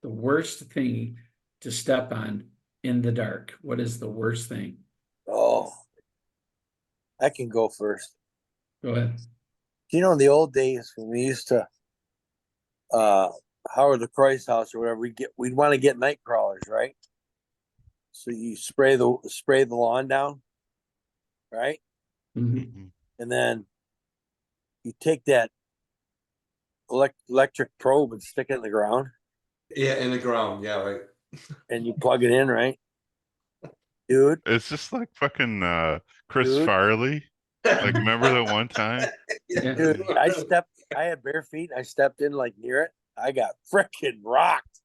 The worst thing to step on in the dark. What is the worst thing? Oh, I can go first. Go ahead. You know, in the old days when we used to, Howard LaCroix's house or whatever, we'd want to get night crawlers, right? So you spray the lawn down, right? Mhm. Mhm. And then you take that electric probe and stick it in the ground Yeah, in the ground. Yeah, right. and you plug it in, right? Dude, It's just like fucking Chris Dude. Farley. Like, remember that one time? Yeah. dude, I had bare feet and I stepped in like near it. I got freaking rocked.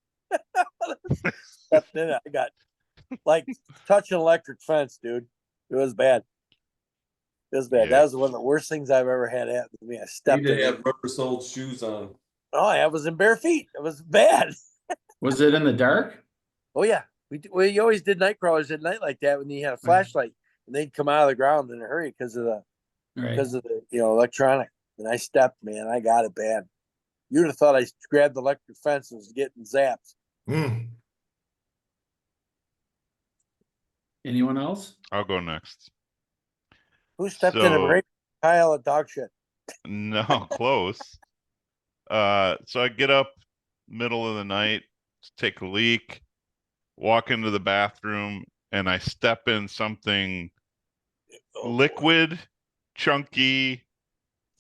Stepped in it. I got like touching electric fence, dude. It was bad. It was bad. Yeah. That was one of the worst things I've ever had happen to me. I You stepped need in to it. have rubber soled shoes on. Oh, I was in bare feet. It was bad. Was it in the dark? Oh yeah. We always did night crawlers at night like that when you had a flashlight and they'd come out of the ground in a hurry because of the Right. electronic. And I stepped, man. I got it bad. You'd have thought I grabbed the electric fence and was getting zapped. Mm. Anyone else? I'll go next. Who stepped in a So- break? Pile of dog shit. No, close. So I get up middle of the night, take a leak, walk into the bathroom, and I step in something liquid, chunky,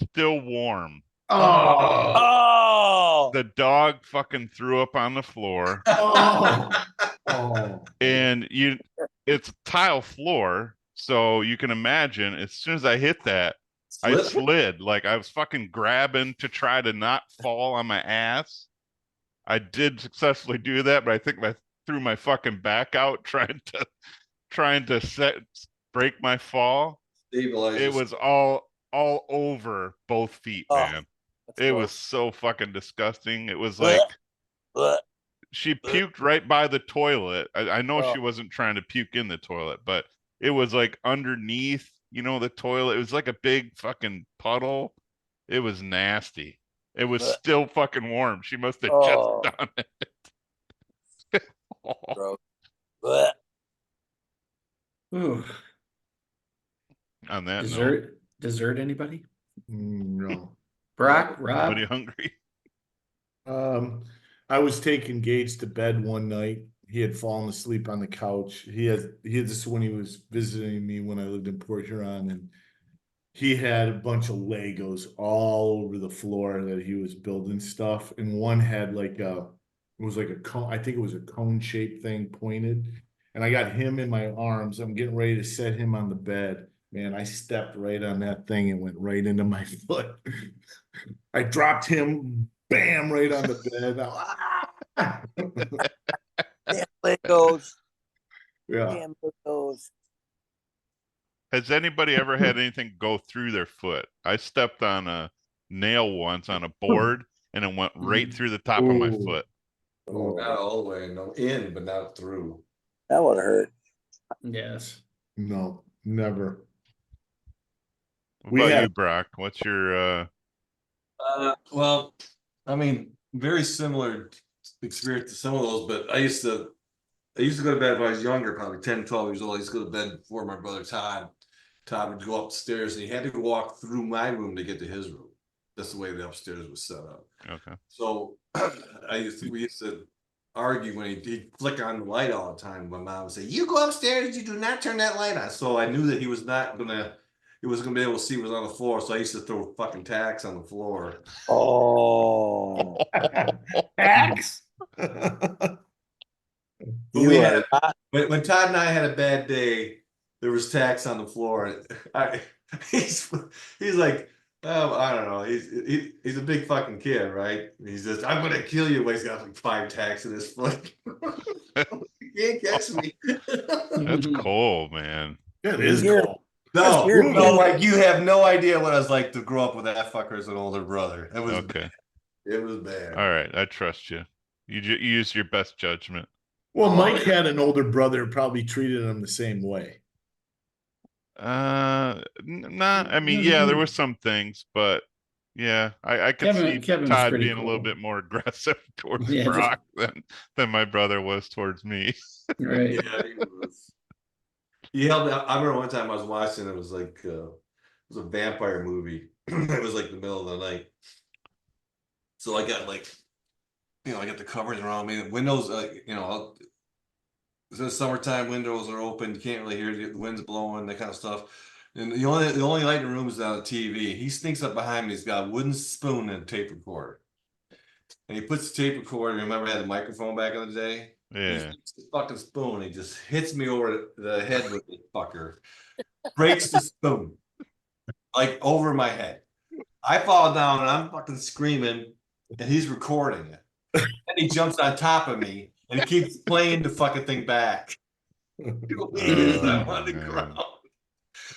still warm. Oh, Oh, The dog fucking threw up on the floor, oh, oh. and it's tile floor, so you can imagine as soon as I hit that, I Slip? slid. Like, I was fucking grabbing to try to not fall on my ass. I did successfully do that, but I think I threw my fucking back out trying to break my fall. Stabilize. It was all over both feet, Oh, man. that's It gross. was so fucking disgusting. It was Blech. like Blech. she puked right by the toilet. I know she Oh. wasn't trying to puke in the toilet, but it was like underneath, the toilet. It was like a big fucking puddle. It was nasty. It was Blech. still fucking warm. She must have Oh. just done it. Gross. Blech. Ooh. On that note, Dessert, anybody? No. Brock, Rob? anybody hungry? I was taking Gage to bed one night. He had fallen asleep on the couch. He had this when he was visiting me when I lived in Port Huron, and he had a bunch of Legos all over the floor that he was building stuff, and one had like it was like a cone. I think it was a cone shaped thing pointed, and I got him in my arms. I'm getting ready to set him on the bed. Man, I stepped right on that thing and went right into my foot. I dropped him, bam, right on the bed. Ah! Damn Legos. Yeah. Damn Legos. Has anybody ever had anything go through their foot? I stepped on a nail once on a board and it went right through the top of my Ooh. foot. Oh, not all the way, no, in, but not through. That would hurt. Yes. No, never. What We about had- you, Brock? What's your Well, I mean, very similar experience to some of those, but I used to go to bed when I was younger, probably 10, 12 years old. I used to go to bed before my brother Todd. Todd would go upstairs and he had to walk through my room to get to his room. That's the way the upstairs was set up. okay? So we used to argue when he'd flick on the light all the time. My mom would say, "You go upstairs, you do not turn that light on." So I knew that he wasn't gonna be able to see what was on the floor. So I used to throw fucking tacks on the floor. Oh, Axe. But you we are had not- when Todd and I had a bad day, there was tacks on the floor. He's like, oh, I don't know. He's a big fucking kid, right? He's just, I'm gonna kill you. But he's got like 5 tacks in his foot. You can't catch me. That's cool, man. It is Here. cool. No, weird. no, like you have no idea what I was like to grow up with that fucker as an older brother. It was Okay. It was bad. All right. I trust you. You use your best judgment. Well, Mike had an older brother, probably treated him the same way. Not. I mean, yeah, there were some things, but yeah, I could see Kevin was Todd pretty being a little cool. bit more aggressive towards Yeah, just- Brock than my brother was towards me. Right. Yeah, he was. He held. I remember one time I was watching. It was like it was a vampire movie. It was like the middle of the night. So I got like, I got the covers around me. The windows, it's the summertime. Windows are open. You can't really hear the wind's blowing, that kind of stuff. And the only light in the room is on the TV. He sneaks up behind me. He's got a wooden spoon and a tape recorder. And he puts the tape recorder. Remember, I had the microphone back in the day. He Yeah. takes the fucking spoon. He just hits me over the head with the fucker. Breaks the spoon, like over my head. I fall down and I'm fucking screaming, and he's recording it. And he jumps on top of me and he keeps playing the fucking thing back. I'm on the man. ground.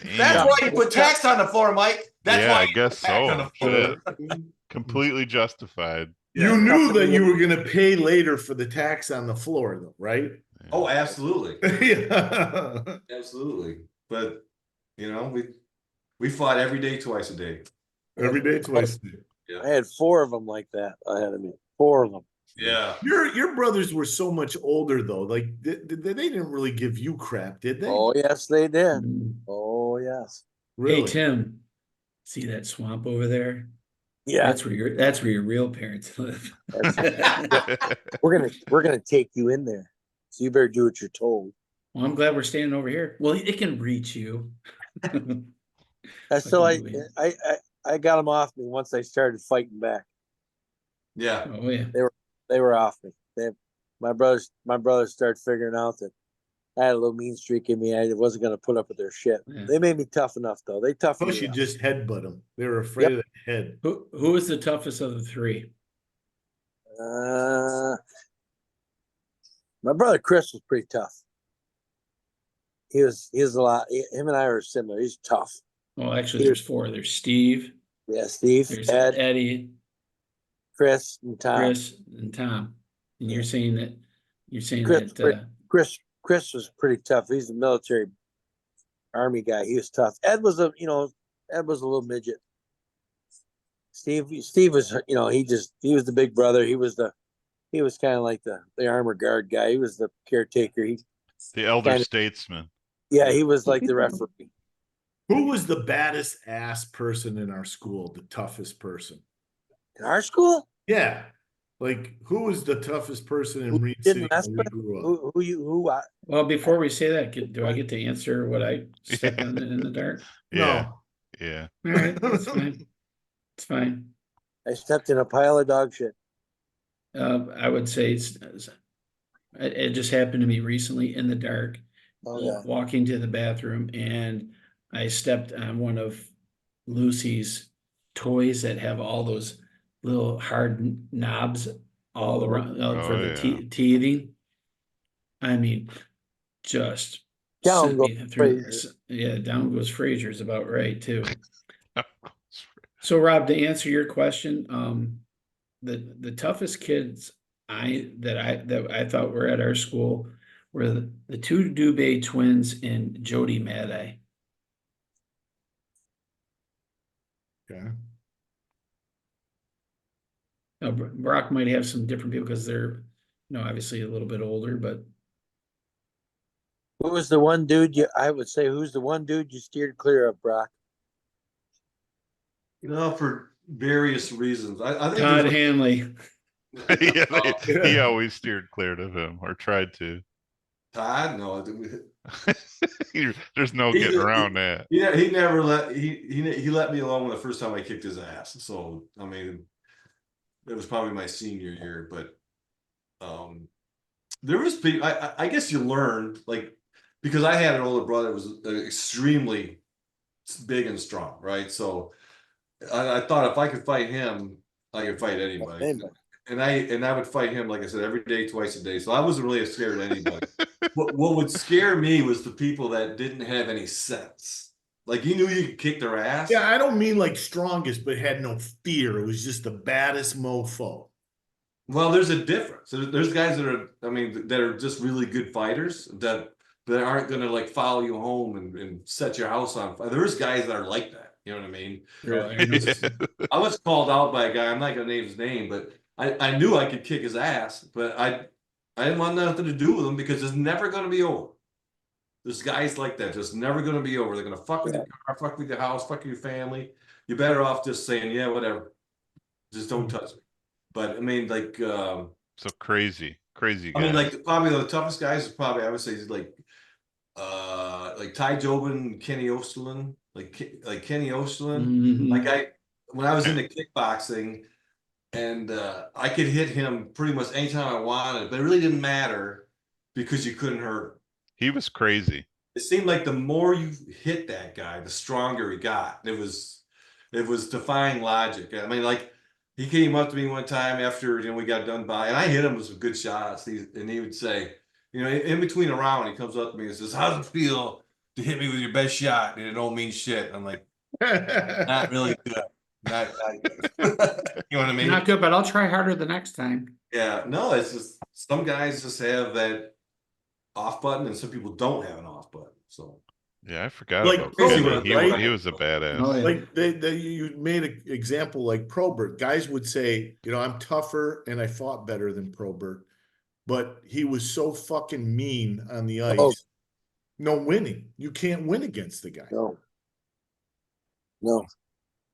Damn. That's why you put text on the floor, Mike. That's Yeah, why I you guess put text on so. the floor. Shit. Completely justified. You knew that you were going to pay later for the tax on the floor, though, right? Oh, absolutely. Yeah. Absolutely. But we fought every day, twice a day. Every day, twice. I had 4 of them like that ahead of me. 4 of them. Yeah. Your brothers were so much older, though. Like they didn't really give you crap, did they? Oh yes, they did. Mm. Oh yes. Really? Hey Tim, see that swamp over there? Yeah. That's where your real parents live. We're gonna take you in there. So you better do what you're told. Well, I'm glad we're standing over here. Well, it can reach you. So Fucking movie. I got them off me once I started fighting back. Yeah. Oh yeah. They were off me. My brothers started figuring out that I had a little mean streak in me. I wasn't gonna put up with their shit. Yeah. They made me tough enough though. They toughened Plus, me you up. just headbutt them. They were afraid of the head. Who was the toughest of the 3? My brother Chris was pretty tough. He was a lot. Him and I are similar. He's tough. Well, actually, there's 4. There's Steve, Yeah, Steve, there's Ed, Eddie, Chris, and Tom. Chris, and Tom. And you're saying that Chris was pretty tough. He's a military army guy. He was tough. Ed was a little midget. Steve was, he was the big brother. He was kind of like the armor guard guy. He was the caretaker. The elder Kinda- statesman. He was like the referee. Who was the baddest ass person in our school? The toughest person? In our school? Yeah. Like, who was the toughest person in Who Reed didn't City mess when we with? grew up? Well, before we say that, do I get to answer what I stepped in the dark? Yeah. No. Yeah. All right, that's fine. It's fine. I stepped in a pile of dog shit. I would say it just happened to me recently in the dark, Oh, yeah. walking to the bathroom, and I stepped on one of Lucy's toys that have all those little hard knobs all around for Oh, the yeah. teething. I mean, just Down sent goes me through. Fraser. Yeah, down goes Fraser's about right too. So Rob, to answer your question, the toughest kids that I thought were at our school were the two Dubé twins and Jody Madeye. Okay. Now, Brock might have some different people because they're, obviously a little bit older, but Who was the one dude I would say who's the one dude you steered clear of, Brock? You know, for various reasons. I think Todd there's Hanley. Yeah, Oh, he yeah. always steered clear of him or tried to. Todd. No, There's no He- getting around that. yeah, he never let he let me alone the first time I kicked his ass. So I mean, it was probably my senior year, but there was people. I guess you learned like because I had an older brother that was extremely big and strong, right? So I thought if I could fight him, I could fight anybody. Anybody. And I would fight him, like I said, every day, twice a day. So I wasn't really scared of anybody. What would scare me was the people that didn't have any sense. Like you knew you could kick their ass. Yeah, I don't mean like strongest, but had no fear. It was just the baddest mofo. Well, there's a difference. There's guys that are, I mean, that are just really good fighters that aren't gonna like follow you home and set your house on fire. There's guys that are like that. You know what I mean? I was called out by a guy. I'm not gonna name his name, but I knew I could kick his ass, but I didn't want nothing to do with him because it's never gonna be over. There's guys like that, just never gonna be over. They're gonna fuck with your car, fuck with your house, fuck with your family. You're better off just saying, yeah, whatever. Just don't touch me. But I mean, like, So crazy I guy. mean, like probably the toughest guys is probably I would say is like Ty Jobin, Kenny Osterlin, like Kenny Osterlin. Mhm. Like when I was into kickboxing, and I could hit him pretty much anytime I wanted, but it really didn't matter because you couldn't hurt him. He was crazy. It seemed like the more you hit that guy, the stronger he got. It was defying logic. I mean, like he came up to me one time after we got done by, and I hit him with some good shots. And he would say, in between a round, he comes up to me and says, "How's it feel to hit me with your best shot?" And it don't mean shit. I'm like, not really good. Not good. You know what I mean? Not good, but I'll try harder the next time. Yeah, no, it's just some guys just have that off button, and some people don't have an off button. So Yeah, I forgot Like about Probert, Kenny. right? He was a badass. Oh, yeah. Like you made an example like Probert. Guys would say, I'm tougher and I fought better than Probert, but he was so fucking mean on the ice. Oh. No winning. You can't win against the guy. No.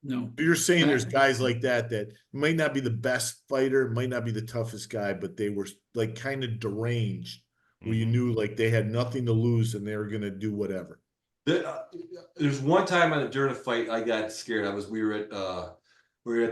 No. You're saying there's guys like that might not be the best fighter, might not be the toughest guy, but they were like kind of deranged, where you Mhm. knew like they had nothing to lose and they were gonna do whatever. there's one time during a fight I got scared. We were at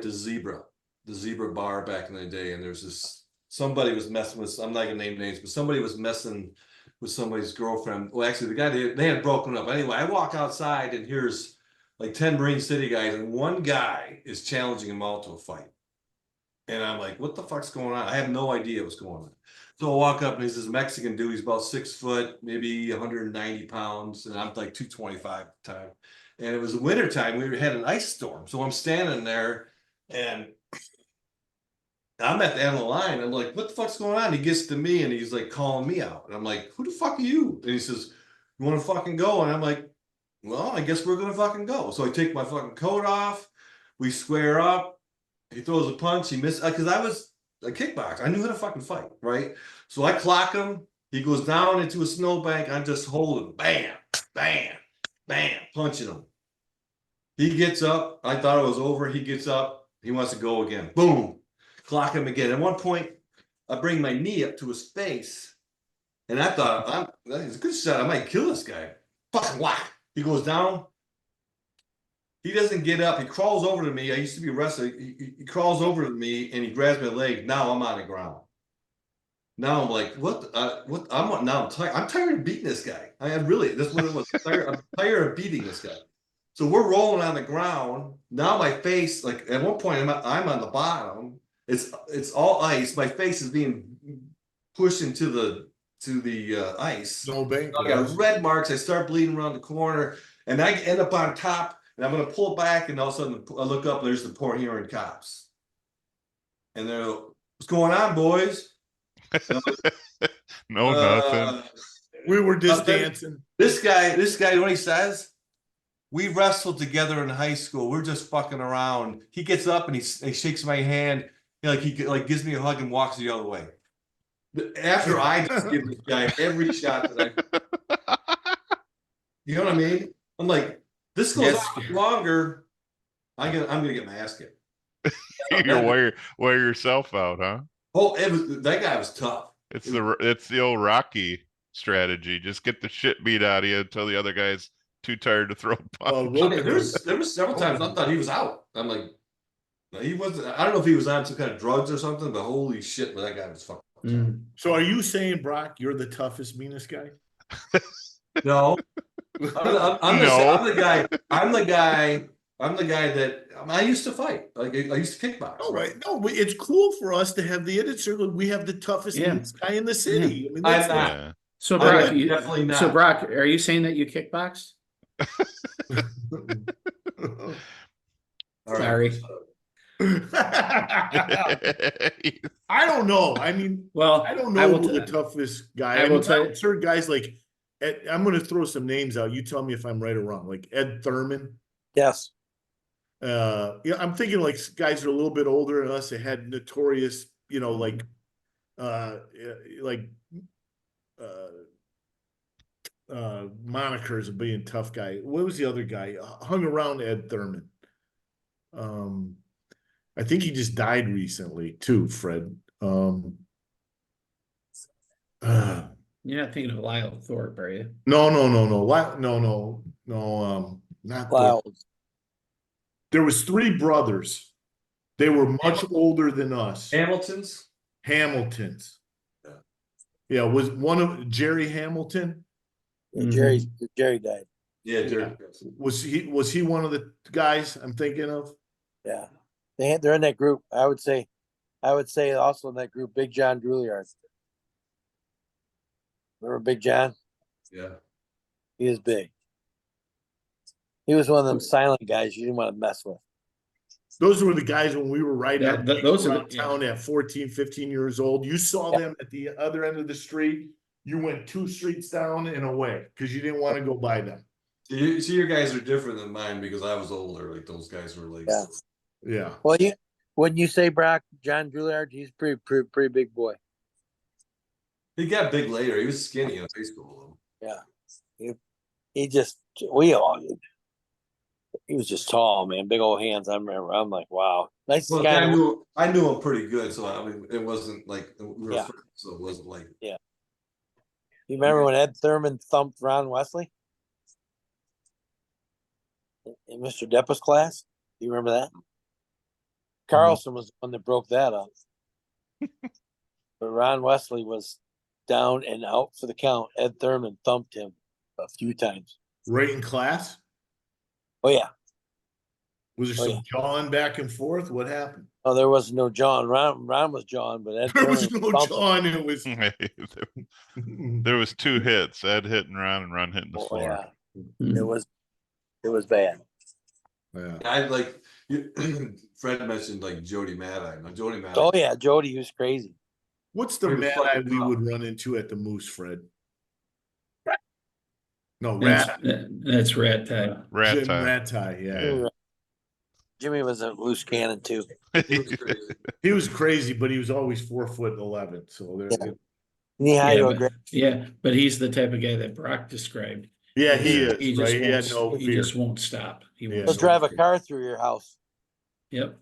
the Zebra bar back in the day, and there's somebody was messing with. I'm not gonna name names, but somebody was messing with somebody's girlfriend. Well, actually, the guy they had broken up. Anyway, I walk outside and here's like 10 Marine City guys, and one guy is challenging him out to a fight. And I'm like, what the fuck's going on? I have no idea what's going on. So I walk up and he's this Mexican dude. He's about 6 foot, maybe 190 pounds. And I'm like 225 at the time. And it was winter time. We had an ice storm. So I'm standing there and I'm at the end of the line. I'm like, what the fuck's going on? He gets to me and he's like calling me out. And I'm like, who the fuck are you? And he says, you want to fucking go? And I'm like, well, I guess we're going to fucking go. So I take my fucking coat off. We square up. He throws a punch. He missed because I was a kickboxer. I knew how to fucking fight, right? So I clock him. He goes down into a snowbank. I'm just holding, bam, bam, bam, punching him. He gets up. I thought it was over. He gets up. He wants to go again. Boom. Clock him again. At one point, I bring my knee up to his face. And I thought, that's a good shot. I might kill this guy. Fucking whack. He goes down. He doesn't get up. He crawls over to me. I used to be a wrestler. He crawls over to me and he grabs my leg. Now I'm on the ground. Now I'm like, what? Now I'm tired. I'm tired of beating this guy. I am really. That's what it was. I'm tired of beating this guy. So we're rolling on the ground. Now my face, like at one point, I'm on the bottom. It's all ice. My face is being pushed into the ice. No bank. I got red marks. I start bleeding around the corner, and I end up on top. And I'm gonna pull back, and all of a sudden I look up. And there's the Port Huron cops, and they're, "What's going on, boys?" No, nothing. We were just Nothing. dancing. This guy, you know what he says? We wrestled together in high school. We're just fucking around. He gets up and he shakes my hand. He gives me a hug and walks the other way. After I just give this guy every shot that you know what I mean? I'm like, this goes Yes. on longer. I'm gonna get my ass kicked. You wear yourself out, huh? Oh, that guy was tough. It's the old Rocky strategy. Just get the shit beat out of you until the other guy's too tired to throw a punch. There was several times I thought he was out. I'm like, no, he wasn't. I don't know if he was on some kind of drugs or something, but holy shit, that guy was fucking. Mm. So are you saying, Brock, you're the toughest, meanest guy? No, I'm the guy. I'm the guy that I used to fight. Like I used to kickbox. All right. No, it's cool for us to have the edit circle. We have the toughest Yeah. meanest guy in the city. I mean, I'm that's not. Yeah. So I'm Brock, definitely not. so Brock, are you saying that you kickbox? All right. Sorry. I don't know. I mean, Well, I don't I know will who the t- toughest guy. I will tell you- I'm sure guys like I'm going to throw some names out. You tell me if I'm right or wrong. Like Ed Thurman. Yes. Yeah, I'm thinking like guys that are a little bit older than us. They had notorious, like monikers of being tough guy. What was the other guy? Hung around Ed Thurman. I think he just died recently too, Fred. you're not thinking of Lyle Thorpe, are you? No, not Wow. Thorpe. There was 3 brothers. They were much older than us. Hamilton's. Hamiltons. Yeah, was one of Jerry Hamilton? Jerry died. Yeah, Jerry. Was he one of the guys I'm thinking of? Yeah. They're in that group. I would say also in that group, Big John Juilliard. Remember Big John? Yeah. He was big. He was one of them silent guys you didn't want to mess with. Those were the guys when we were riding Yeah, those are around the- town at 14, 15 years old. You saw them at the other end of the street. You went 2 streets down and away because you didn't want to go by them. See, your guys are different than mine because I was older. Like those guys were like. Yeah. Yeah. Well, wouldn't you say Brock John Juilliard? He's pretty big boy. He got big later. He was skinny in high school. He was just tall, man. Big old hands. I remember. I'm like, wow. Nice Well, guy. I knew him pretty good, so I mean, it wasn't like we were Yeah. friends, so it wasn't like. You remember when Ed Thurman thumped Ron Wesley in Mr. Deppa's class? Do you remember that? Carlson was the one that broke that up. But Ron Wesley was down and out for the count. Ed Thurman thumped him a few times. Right in class? Oh yeah. Was there Oh, some jawing back and forth? What happened? Oh, there was no John. Ron was John, but Ed There was Thurman no thumped him. jawing. It was. There was 2 hits. Ed hitting Ron and Ron hitting the Oh, floor. yeah. Mm. It was bad. Yeah. I like Fred mentioned like Jody Maddox. Now Jody Maddox. Oh yeah, Jody, he was crazy. What's the Pretty mad fucking eye we tough. would run into at the Moose, Fred? No, That's, Rat. that's Rat Tie. Rat Jim tie. Rat Tie, yeah. Yeah. Jimmy was a loose cannon too. He was crazy. He was crazy, but he was always 4'11". So there, Yeah. Knee high Yeah, to a but, great. yeah, but he's the type of guy that Brock described. yeah, he Yeah. is He just right. He had won't, no he fear. just won't stop. He Yeah. won't He'll stop. drive a car through your house. Yep.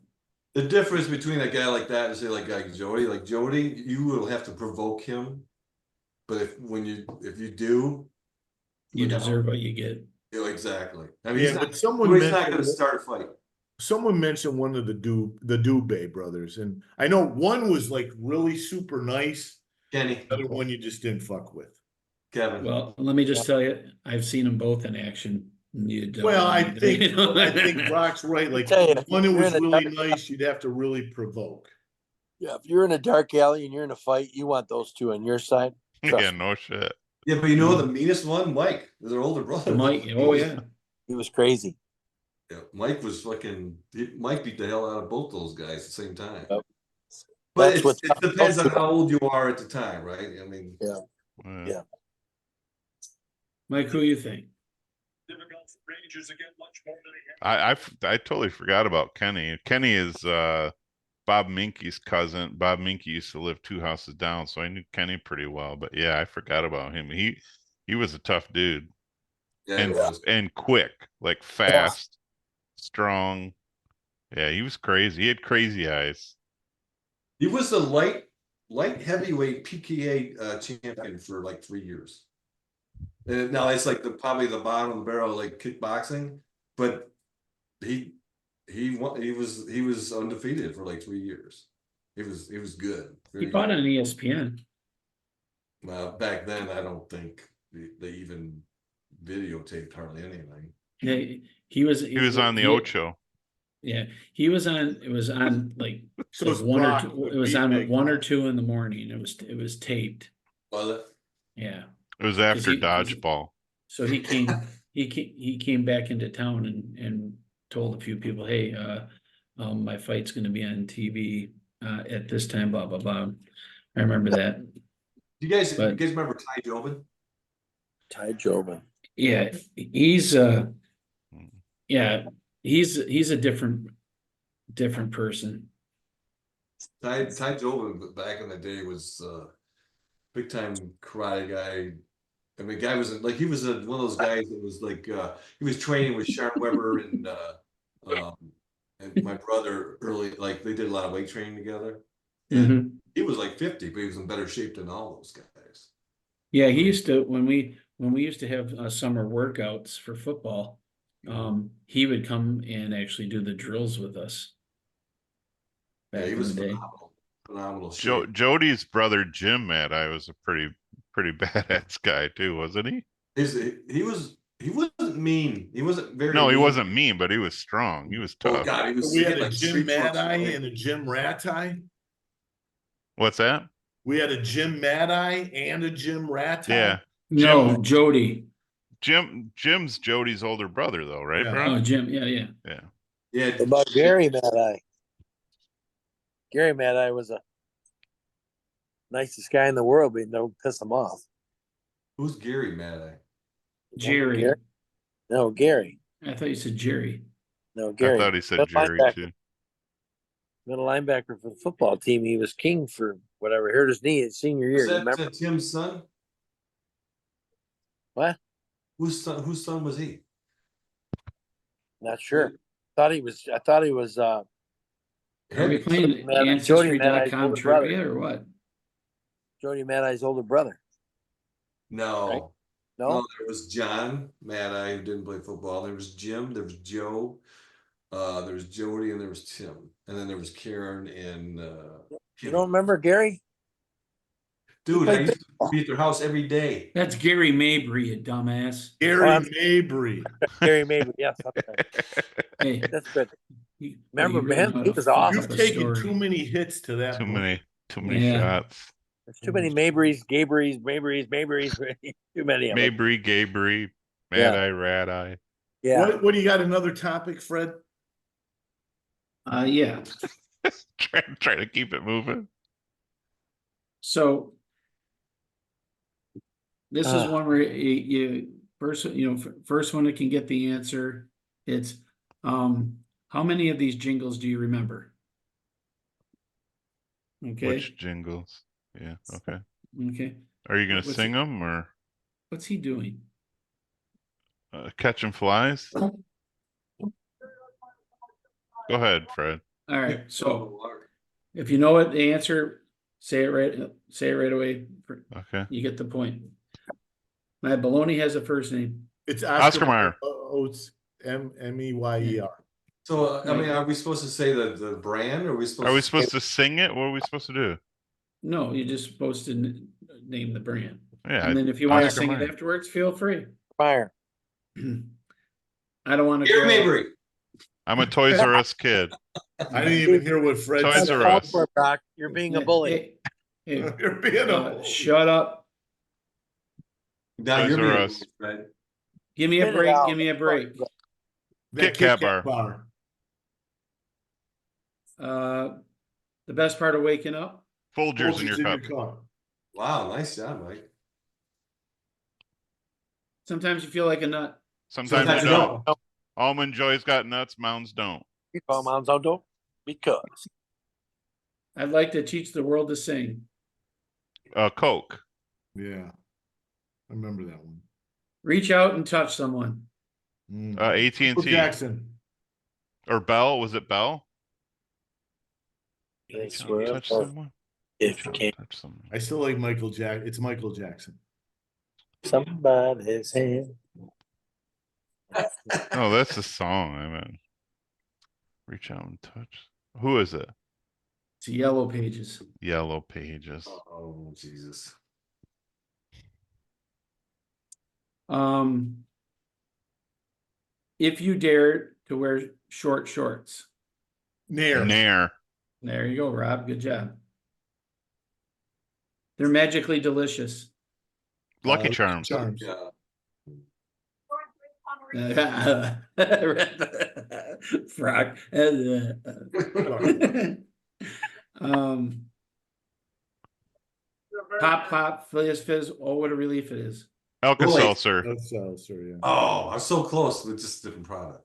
The difference between a guy like that and say like Jody, you will have to provoke him. But if you do, You look out. deserve what you get. Yeah, exactly. I mean, Yeah, but someone he's not mentioned, gonna start a fight. someone mentioned one of the Dubé brothers, and I know one was like really super nice. Kenny, The other one you just didn't fuck with. Kevin. Well, let me just tell you, I've seen them both in action. You don't Well, I need to- think, you know? I think Brock's right, like, tell you, one that you're was in a really dark- nice, you'd have to really provoke. Yeah, if you're in a dark alley and you're in a fight, you want those two on your side. Trust Yeah, me. no shit. Yeah, but you know the meanest one, Mike, their older brother. Mike, oh yeah. He was crazy. Yeah, Mike was fucking. Mike beat the hell out of both those guys at the same time. Yep. But That's what- it depends on how old you are at the time, right? I mean, Yeah. Yeah. Mike, who you think? I totally forgot about Kenny. Kenny is Bob Minky's cousin. Bob Minky used to live 2 houses down, so I knew Kenny pretty well. But yeah, I forgot about him. He was a tough dude yeah, it and was. and quick, like fast, strong. Yeah, he was crazy. He had crazy eyes. He was the light heavyweight PKA champion for like 3 years. And now it's like probably the bottom of the barrel of like kickboxing, but he was undefeated for like 3 years. He was good. He Very fought good. on ESPN. Back then, I don't think they even videotaped hardly anything. Yeah, he was. He was on the Ocho. Yeah, he was on. It was on like So it's one or Brock two. would It was be on big. 1 or 2 in the morning. It was taped. Was it? Yeah. It was after 'cause he- dodgeball. So he came back into town and told a few people, hey, my fight's gonna be on TV at this time, blah, blah, blah. I remember that. You guys But- remember Ty Jobin? Ty Jobin. Yeah, he's yeah, he's a different person. Ty Jobin back in the day was big time karate guy. I mean, guy was like he was one of those guys that was like he was training with Sharp Weber and my brother early. Like they did a lot of weight training together. And Mhm. he was like 50, but he was in better shape than all those guys. Yeah, he used to when we used to have summer workouts for football, he would come and actually do the drills with us. Yeah, Back he in was the day. phenomenal shape. Jody's brother Jim Madeye was a pretty badass guy too, wasn't he? He wasn't mean. He wasn't very. No, he mean. wasn't mean, but he was strong. He was Oh tough. God, he was. We he had a like Jim street punch, Madeye right? and a Jim Rattay. What's that? We had a Jim Madeye and a Jim Rattay. Yeah. No, Jody. Jim's Jody's older brother though, right, Yeah. bro? Oh, Jim. Yeah, yeah. Yeah. Yeah. What about Gary Madeye? Gary Madeye was a nicest guy in the world, but don't piss him off. Who's Gary Madeye? Jerry. Gary? No, Gary. I thought you said Jerry. No, I Gary. thought he said Middle Jerry linebacker. too. Middle linebacker for the football team. He was king for whatever. Hurt his knee his senior year. Was You that remember? Tim's son? What? Whose son was he? Not sure. I thought he was Are we playing Jody Maddeye's Ancestry.com older brother. trivia or what? Jody Maddeye's older brother. No. Right? No, No? there was John Madeye who didn't play football. There was Jim, there was Joe, there was Jody, and there was Tim. And then there was Karen and You Kim. don't remember Gary? Dude, I used to be at their house every day. That's Gary Mabry, you dumbass. Gary I'm- Mabry. Gary maybe. Yes. Okay. Hey, That's good. you- Remember, you really man? know how He to was fuck awesome. up You've a taken story. too many hits to that. Too boy. many Yeah. shots. There's too many Mabrys, Mabrys. Too many of them. Mabry, Gabry, Yeah. Madeye, Radeye. Yeah. What do you got? Another topic, Fred? Yeah. Try to keep it moving. So this is Ah. one where you first, first one that can get the answer. It's how many of these jingles do you remember? Okay. Which jingles? Yeah. Okay. Okay. Are you gonna What's sing them or What's he doing? catching flies? Go ahead, Fred. All right. So if you know it, the answer, say it right away. Okay. You get the point. My baloney has a first name. It's Oscar Mayer. Oates, Meyer. So, I mean, are we supposed to say the brand, or are we supposed? Are we to supposed to sing it? What are we supposed to do? No, you're just supposed to name the brand. Yeah. And then if you want to Oscar sing Mayer. it afterwards, feel free. Fire. I don't want to Dear go. Mabry. I'm a Toys R Us kid. I didn't even hear what Fred Toys said. R Us. Brock, you're being a bully. Hey, hey, You're being a bully. shut up. Now Toys you're R being Us. right. Give me a Spit it break. out. Give me a break. That Kit Kat bar. The best part of waking up. Folgers in your cup. car. Wow, nice job, Mike. Sometimes you feel like a nut. Sometimes Sometimes you you don't. Almond Joy's got nuts, Mounds don't. You call Mounds Outdoor because I'd like to teach the world to sing. Coke. Yeah. I remember that one. Reach out and touch someone. Michael AT&T Jackson. or Bell. Was it Bell? they Reach out swear and touch up someone. if you can't Touch someone. I still like Michael Jackson. It's Michael Jackson. somebody's hand. Oh, that's the song. I mean, reach out and touch. Who is it? It's Yellow Pages. Yellow Pages. Oh, Jesus. If you dare to wear short shorts. Nair. Nair. There you go, Rob. Good job. They're magically delicious. Lucky Charms. Charms. Yeah. Frog. Pop, fizz. Oh, what a relief it is. Alka Boy. Seltzer. That's yeah. Oh, I'm so close with just a different product.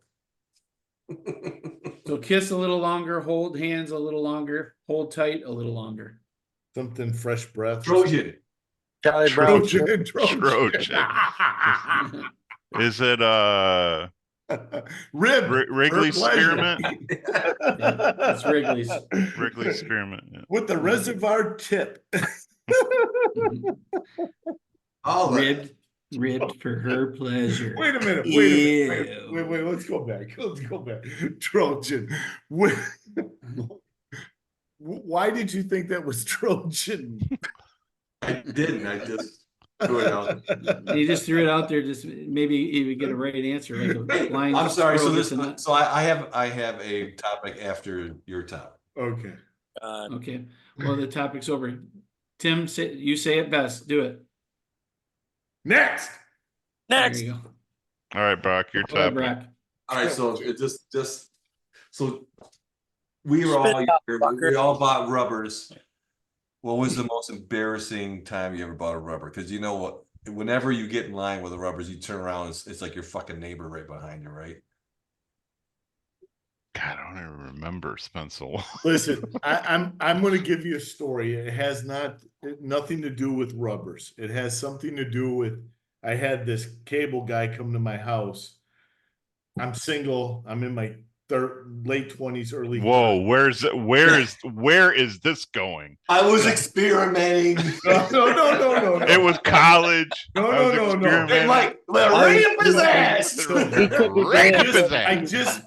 So kiss a little longer, hold hands a little longer, hold tight a little longer. Something fresh breath. Trojan. Charlie Brown. Trojan. Trojan. Is it Rib. Wrigley's for pleasure. Spearmint? It's Wrigley's. Wrigley's Spearmint. Yeah. With the reservoir tip. Oh, Ribbed for her pleasure. Wait a minute. Ew. Wait. Let's go back. Trojan. Why did you think that was Trojan? I didn't. I just threw it out. He just threw it out there. Just maybe he would get a right answer. Like a blind I'm sorry. So squirrel this. gets a nut. So I have a topic after your topic. Okay. Okay. Well, the topic's over. Tim, you say it best. Do it. Next. There you go. All right, Brock, your Go ahead, topic. Brock. All right. So it just so we were all Spit it out, younger, we fucker. all bought rubbers. What was the most embarrassing time you ever bought a rubber? Because you know what? Whenever you get in line with the rubbers, you turn around, it's like your fucking neighbor right behind you, right? God, I don't even remember Spencil. Listen, I'm going to give you a story. It has nothing to do with rubbers. It has something to do with I had this cable guy come to my house. I'm single. I'm in my late 20s, early. Whoa, where is this going? I was experimenting. No. It was college. No, I was no. experimenting. Hey, Mike, right up his ass. Right up his ass.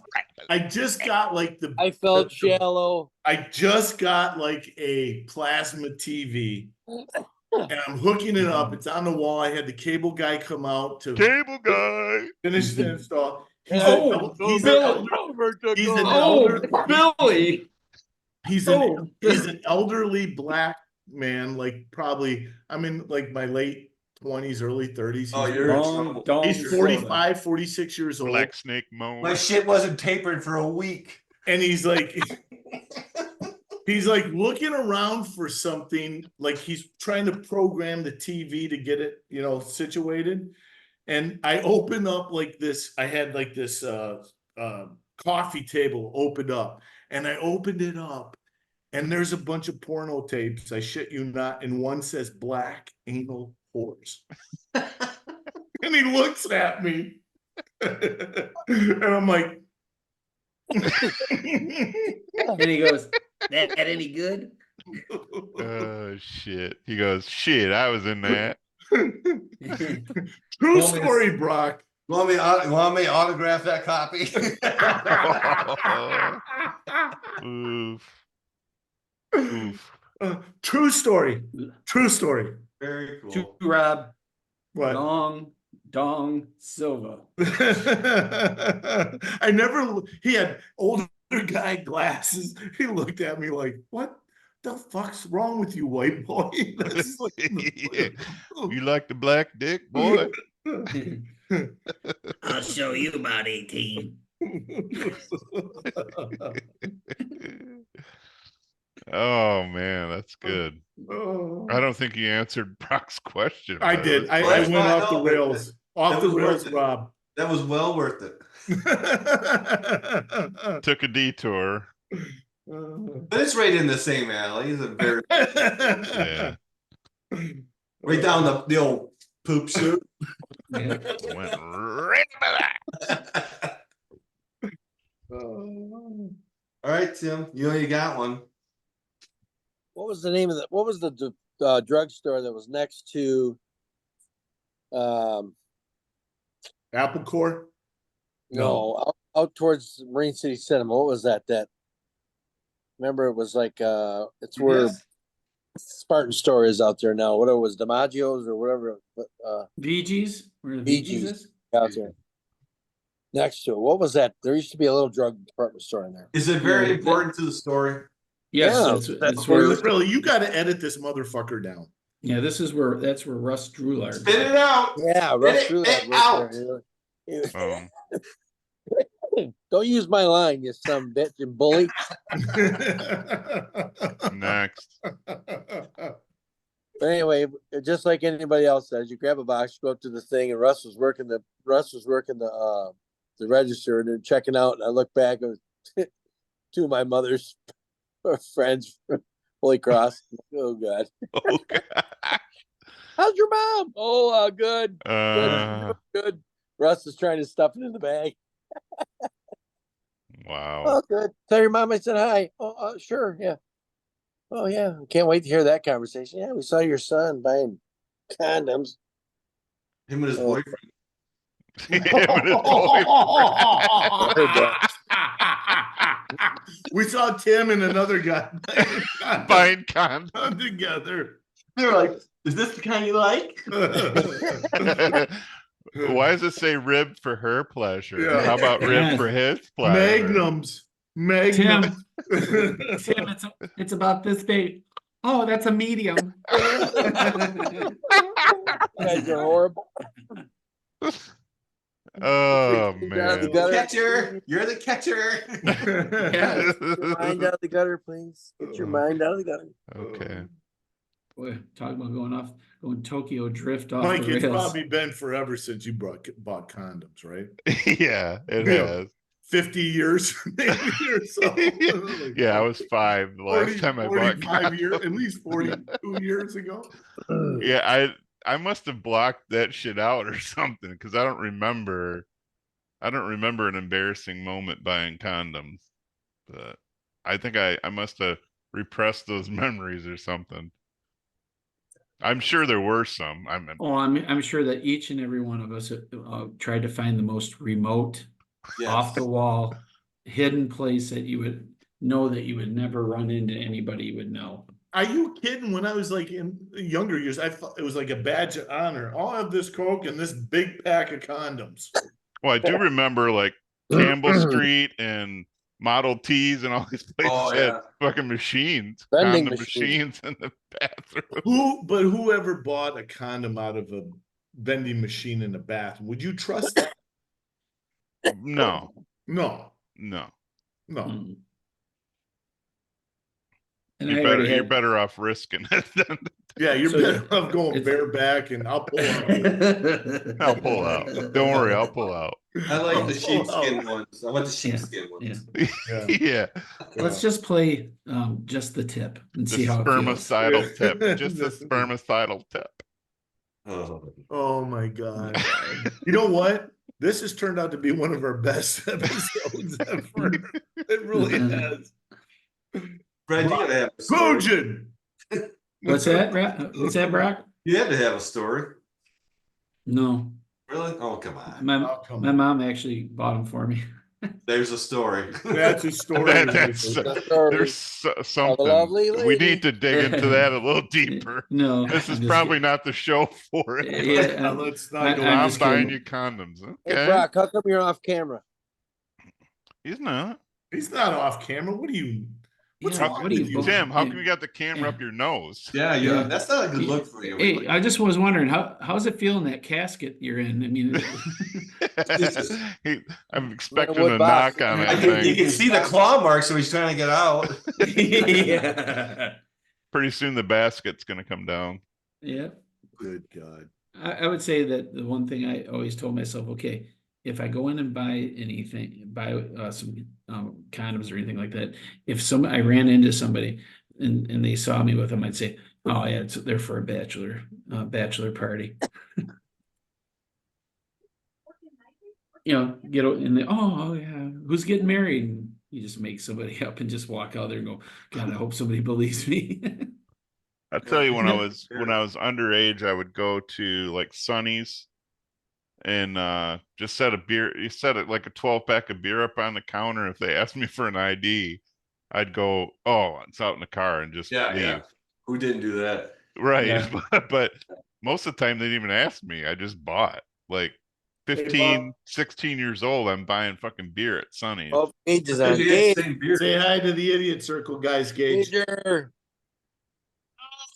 I just got like I felt shallow. I just got like a plasma TV and I'm hooking it up. It's on the wall. I had the cable guy come out to Cable guy. finish the install. He's Oh, he's Bill. he's an Oh, elder- Billy. he's an elderly black man, like probably I'm in like my late 20s, early 30s. Oh, you're in trouble. He's 45, 46 years old. Black Snake Moan. My shit wasn't tapered for a week. And he's like looking around for something, like he's trying to program the TV to get it, situated. And I open up like this, I had like this coffee table opened up, and I opened it up and there's a bunch of porno tapes, I shit you not, and one says black anal whores. And he looks at me and I'm like, And he goes, that any good? Oh shit. He goes, shit, I was in that. True story, Brock. Want me to autograph that copy? Oof. Oof. True story. True story. Very To cool. Rob, What? Dong Silva. I never. He had older guy glasses. He looked at me like, "What the fuck's wrong with you, white boy?" That's like- Yeah. You like the black dick, boy? I'll show you about 18. Oh man, that's good. Oh. I don't think you answered Brock's question. I but did. it was I Well, went that's fine. off the No, but rails. Off that the was rails, worth it. Rob. That was well worth it. took a detour. But it's right in the same alley. It's a very Yeah, right down the old poop chute. Yeah. went right into that. All right, Tim, you got one. What was the name of what was the drugstore that was next to, Apple Core. no, out towards Marine City Cinema? What was that? Remember, it was like, it's where Yes. Spartan Store is out there now. What it was, DiMaggio's or whatever, VG's? Where the VG's. VG's is? out there. Next to it. What was that? There used to be a little drug department store in there. Is it very Yeah. important to the story? Yes, Yeah, that's that's where, Really, you got to edit this motherfucker down. yeah, that's where Russ Drulard. Spit it out. Yeah, Spit Russ it through that out. Don't use my line, you son of a bitch and bully. Next. But anyway, just like anybody else does, you grab a box, you go up to the thing, and Russ was working the register and then checking out. And I look back, it was two of my mother's friends from Holy Cross. Oh God, Oh, God. how's your mom? Oh, good, Uh, good. Russ is trying to stuff it in the bag. wow. Oh, good. Tell your mom I said hi. Oh, sure, yeah. Oh yeah, can't wait to hear that conversation. Yeah, we saw your son buying condoms. Him and his Oh. boyfriend. Him and his boyfriend. We saw Tim and another guy Buying condoms. together. They're like, is this the kind you like? Why does it say rib for her pleasure? Yeah. How about rib Yes. for his pleasure? Magnums. Tim, Magnums. Tim, it's about this big. Oh, that's a medium. You guys are horrible. Oh Get man. the gutter. Catcher, you're the catcher. Yeah. Get your mind out of the gutter, please. Get your mind out of the gutter. Okay. Boy, talking about going Tokyo drift off Mike, the it's rails. probably been forever since you bought condoms, right? Yeah, it Yeah. has. 50 years, maybe, or so. Yeah, I was 5 the last 40, time I bought 45 years, at condoms. least 42 years ago. Yeah, I must have blocked that shit out or something because I don't remember an embarrassing moment buying condoms. But I think I must have repressed those memories or something. I'm sure there were some. I'm sure that each and every one of us tried to find the most remote, off the wall, hidden place that you would know that you would never run into anybody you would know. Are you kidding? When I was like in younger years, I thought it was like a badge of honor. I'll have this Coke and this big pack of condoms. Well, I do remember like Campbell Street and Model Ts and all these places Oh, had yeah. fucking machines, Vending condom machines. machines in the bathroom. Whoever bought a condom out of a vending machine in the bathroom, would you trust that? No, No, no. no. Mm. And You're I better. already You're had. better off risking it than Yeah, you're So better off going it's- bareback and I'll pull out. I'll pull out. Don't worry, I'll pull out. I like the Oh, sheepskin ones. I want the sheepskin Yeah. ones. Yeah. Yeah, Let's just play just the tip and the see how it feels. spermicidal Yeah. tip. Just the spermicidal tip. Oh. Oh my God. You know what? This has turned out to be one of our best episodes ever. It really has. Brad, you gotta have a story. Trojan! What's that, Brock? You have to have a story. No. Really? Oh, come on. Oh, come My on. mom actually bought them for me. There's a story. That's a story. That's The story there's something lovely we lady. need to dig into that a little deeper. No, This I'm is just probably kid- not the show for it. Yeah, Let's not go. I'm I'm just buying kidding. you condoms. Hey Okay, Brock, how come you're off camera? he's not. He's not off camera. What are you? What's Yeah, wrong what are with you you? Tim, how Yeah. come you got the camera Yeah. up your nose? Yeah, Yeah. that's not a good look for you. Hey, I just was wondering how's it feel in that casket you're in? I mean, I'm expecting wood a box. knock on I that can, you thing. can see the claw mark, so he's trying to get out. yeah. Pretty soon the basket's gonna come down. Yeah. Good God. I would say that the one thing I always told myself, okay, if I go in and buy anything, buy some condoms or anything like that, if I ran into somebody and they saw me with them, I'd say, oh yeah, they're for a bachelor party. Oh yeah, who's getting married? And you just make somebody up and just walk out there and go, God, I hope somebody believes me. I tell you, when I Yeah. was underage, I would go to like Sonny's and just set it like a 12-pack of beer up on the counter. If they asked me for an ID, I'd go, oh, it's out in the car, and just Yeah, leave. yeah. Who didn't do that? Right. Yeah. But most of the time they didn't even ask me. I just bought. Like Hey, 15, 16 years old, I'm buying fucking beer at Sonny's. Oh, Gage is on. Yeah, Gage, same beer. Say hi to the idiot circle, guys. Gage. Gager.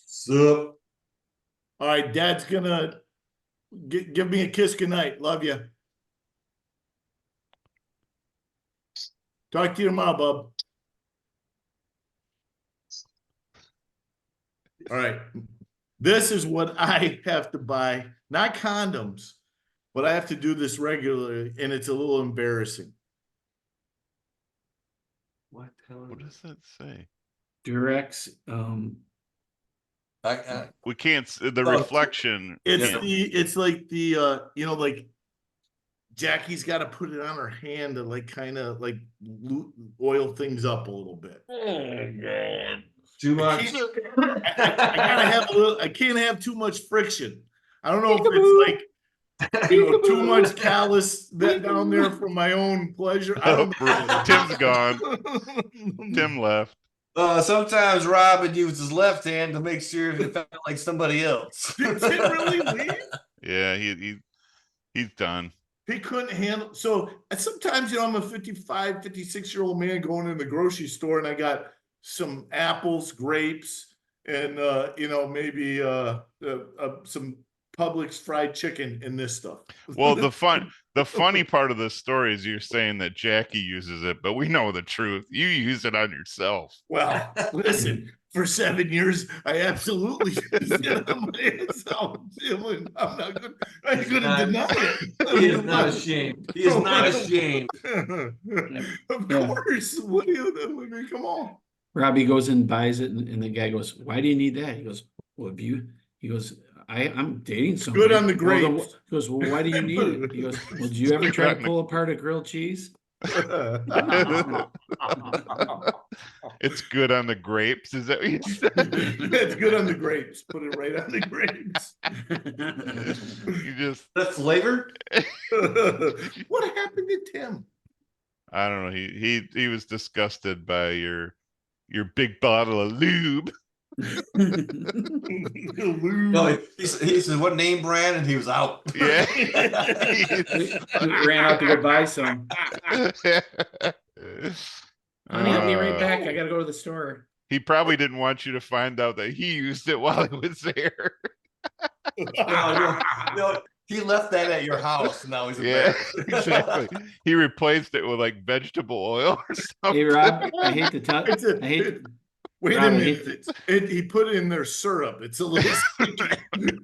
Sup? All right, Dad's gonna give me a kiss goodnight. Love you. Talk to you tomorrow, bub. All right. This is what I have to buy, not condoms, but I have to do this regularly, and it's a little embarrassing. What the hell? What does that say? Durex, We can't the Oh, reflection. It's can't- it's like the like Jackie's got to put it on her hand to like kind of like oil things up a little bit. Too much. I gotta have a little. I can't have too much friction. I don't know if it's like too much callus that down there for my own pleasure. I don't know. Tim's gone. Tim left. Sometimes Rob would use his left hand to make sure it felt like somebody else. Did Tim really leave? Yeah, he's done. He couldn't handle. So sometimes, I'm a 55, 56-year-old man going in the grocery store and I got some apples, grapes, and, maybe some Publix fried chicken and this stuff. Well, the funny part of this story is you're saying that Jackie uses it, but we know the truth. You use it on yourself. Well, listen, for 7 years, I absolutely used it on myself. I'm not good. I couldn't deny it. He is not ashamed. He is not ashamed. Of Yeah. course. What do you? I mean, come on. Robbie goes and buys it, and the guy goes, "Why do you need that?" He goes, "Well, he goes, I'm dating somebody." Good on the Well, then grapes. he goes, "Well, why do you need it?" He goes, "Well, did you ever try to pull apart a grilled cheese?" It's good on the grapes. Is that what you said? It's good on the grapes. Put it right on the grapes. You just, That flavor? What happened to Tim? I don't know. He was disgusted by your big bottle of lube. No, he said what name brand, and he was out. Yeah. Ran out to go buy some. Honey, I'll be right back. I gotta go to the store. He probably didn't want you to find out that he used it while he was there. No, he left that at your house. And now he's Yeah, embarrassed. exactly. He replaced it with like vegetable oil or something. Hey, Rob, I hate to tell. It's I hate. Wait Rob, a I hate minute. He put in their syrup. It's a little sticky.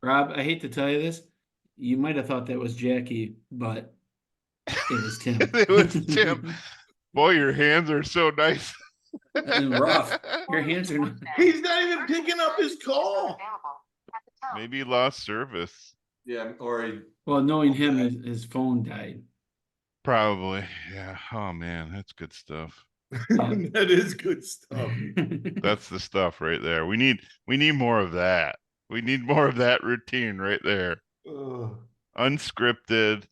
Rob, I hate to tell you this. You might have thought that was Jackie, but it was Tim. It was Tim. Boy, your hands are so nice. And rough. Your hands are. He's not even picking up his call. Maybe he lost service. Yeah, or he, Well, knowing him, his phone died. Probably. Yeah. Oh man, that's good stuff. That is good stuff. That's the stuff right there. We need more of that. We need more of that routine right there. Ugh. unscripted,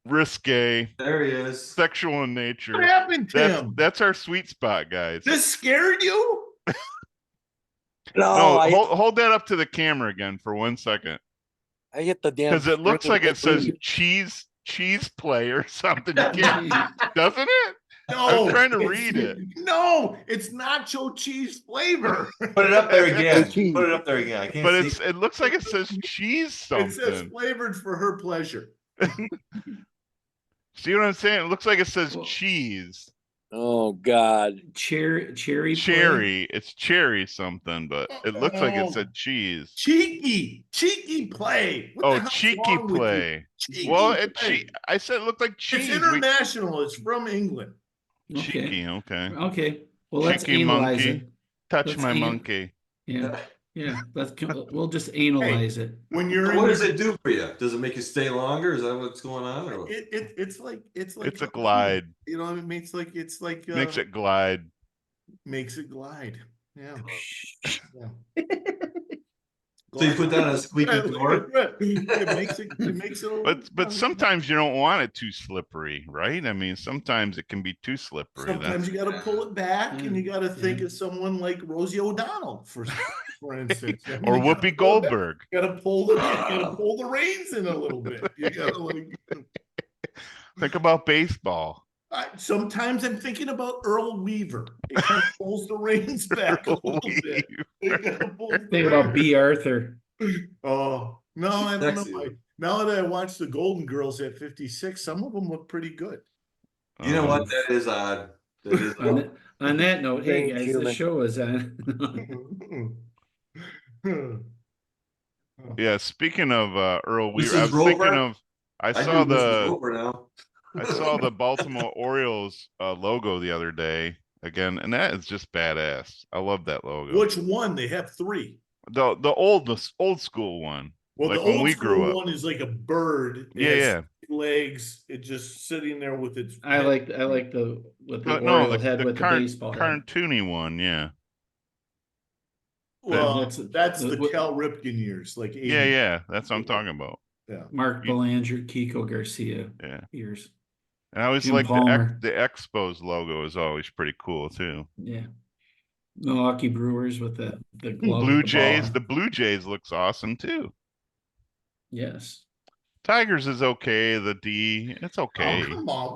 risque, There he is. sexual in What nature. happened, Tim? That's our sweet spot, guys. This scared you? No, No, I hold that up to the camera again for 1 second. get the damn. Because it looks like it says screen. cheese play or something. You can't, doesn't it? No, I'm trying to it's- read it. No, it's nacho cheese flavor. Put it up there again. cheese. Put it up there again. I can't But see. it looks like it says cheese It says something. flavored for her pleasure. See what I'm saying? It looks like it says Well- cheese. Oh God. Cherry play? Cherry. It's cherry something, but it looks like it Oh. said cheese. Cheeky play. What the Oh, hell's cheeky wrong with you? play. Cheeky Well, play. I said it looked like It's cheese. international. It's from England. Okay, Cheeky, okay. okay. Well, let's Cheeky analyze monkey. it. Touch Let's my eat it. monkey. Yeah, we'll just analyze it. When you're What in does it do for you? Does it make you stay longer? Is that what's going on? Or what? it's like It's a glide. You know, it makes like it's like Makes it glide. makes it glide. Yeah. So you put that on a squeaky floor? It makes it. But sometimes you don't want it too slippery, right? I mean, sometimes it can be too slippery. Sometimes you got to pull it back, and you got to think Yeah. of someone like Rosie O'Donnell, for instance, I mean, Or you gotta Whoopi pull it back. Goldberg. You gotta pull the reins in a little bit. You gotta like. Think about baseball. Sometimes I'm thinking about Earl Weaver. It kind of pulls the reins back a little bit. It kinda pulls the Think about reins. B. Arthur. Oh no, I don't Sexy. know. Now that I watch the Golden Girls at 56, some of them look pretty good. You know Um, what? That is odd. That is On, that- on that note, hey Strange guys, the human. show is on. Yeah, speaking of Earl Weaver, I Mrs. was thinking Rover? of I I saw do Mrs. the Roper now. I saw the Baltimore Orioles logo the other day again, and that is just badass. I love that logo. Which one? They have three. The old school one. Well, Like the when old we grew school up. one is like a bird. It Yeah, has yeah. legs. It just sitting there with its. I like the with the No, Oriole head with the baseball head. cartoony one, yeah. Well, That's- that's the what- Cal Ripken years, like 80. Yeah, yeah. That's what I'm talking about. Yeah. Mark Belanger, Kiko Garcia Yeah. years. And I always Jim like Palmer. the Expos logo is always pretty cool too. Yeah. Milwaukee Brewers with the glove. Blue with the ball. Jays, the Blue Jays looks awesome too. Yes. Tigers is okay. The D, it's okay. Oh, come on.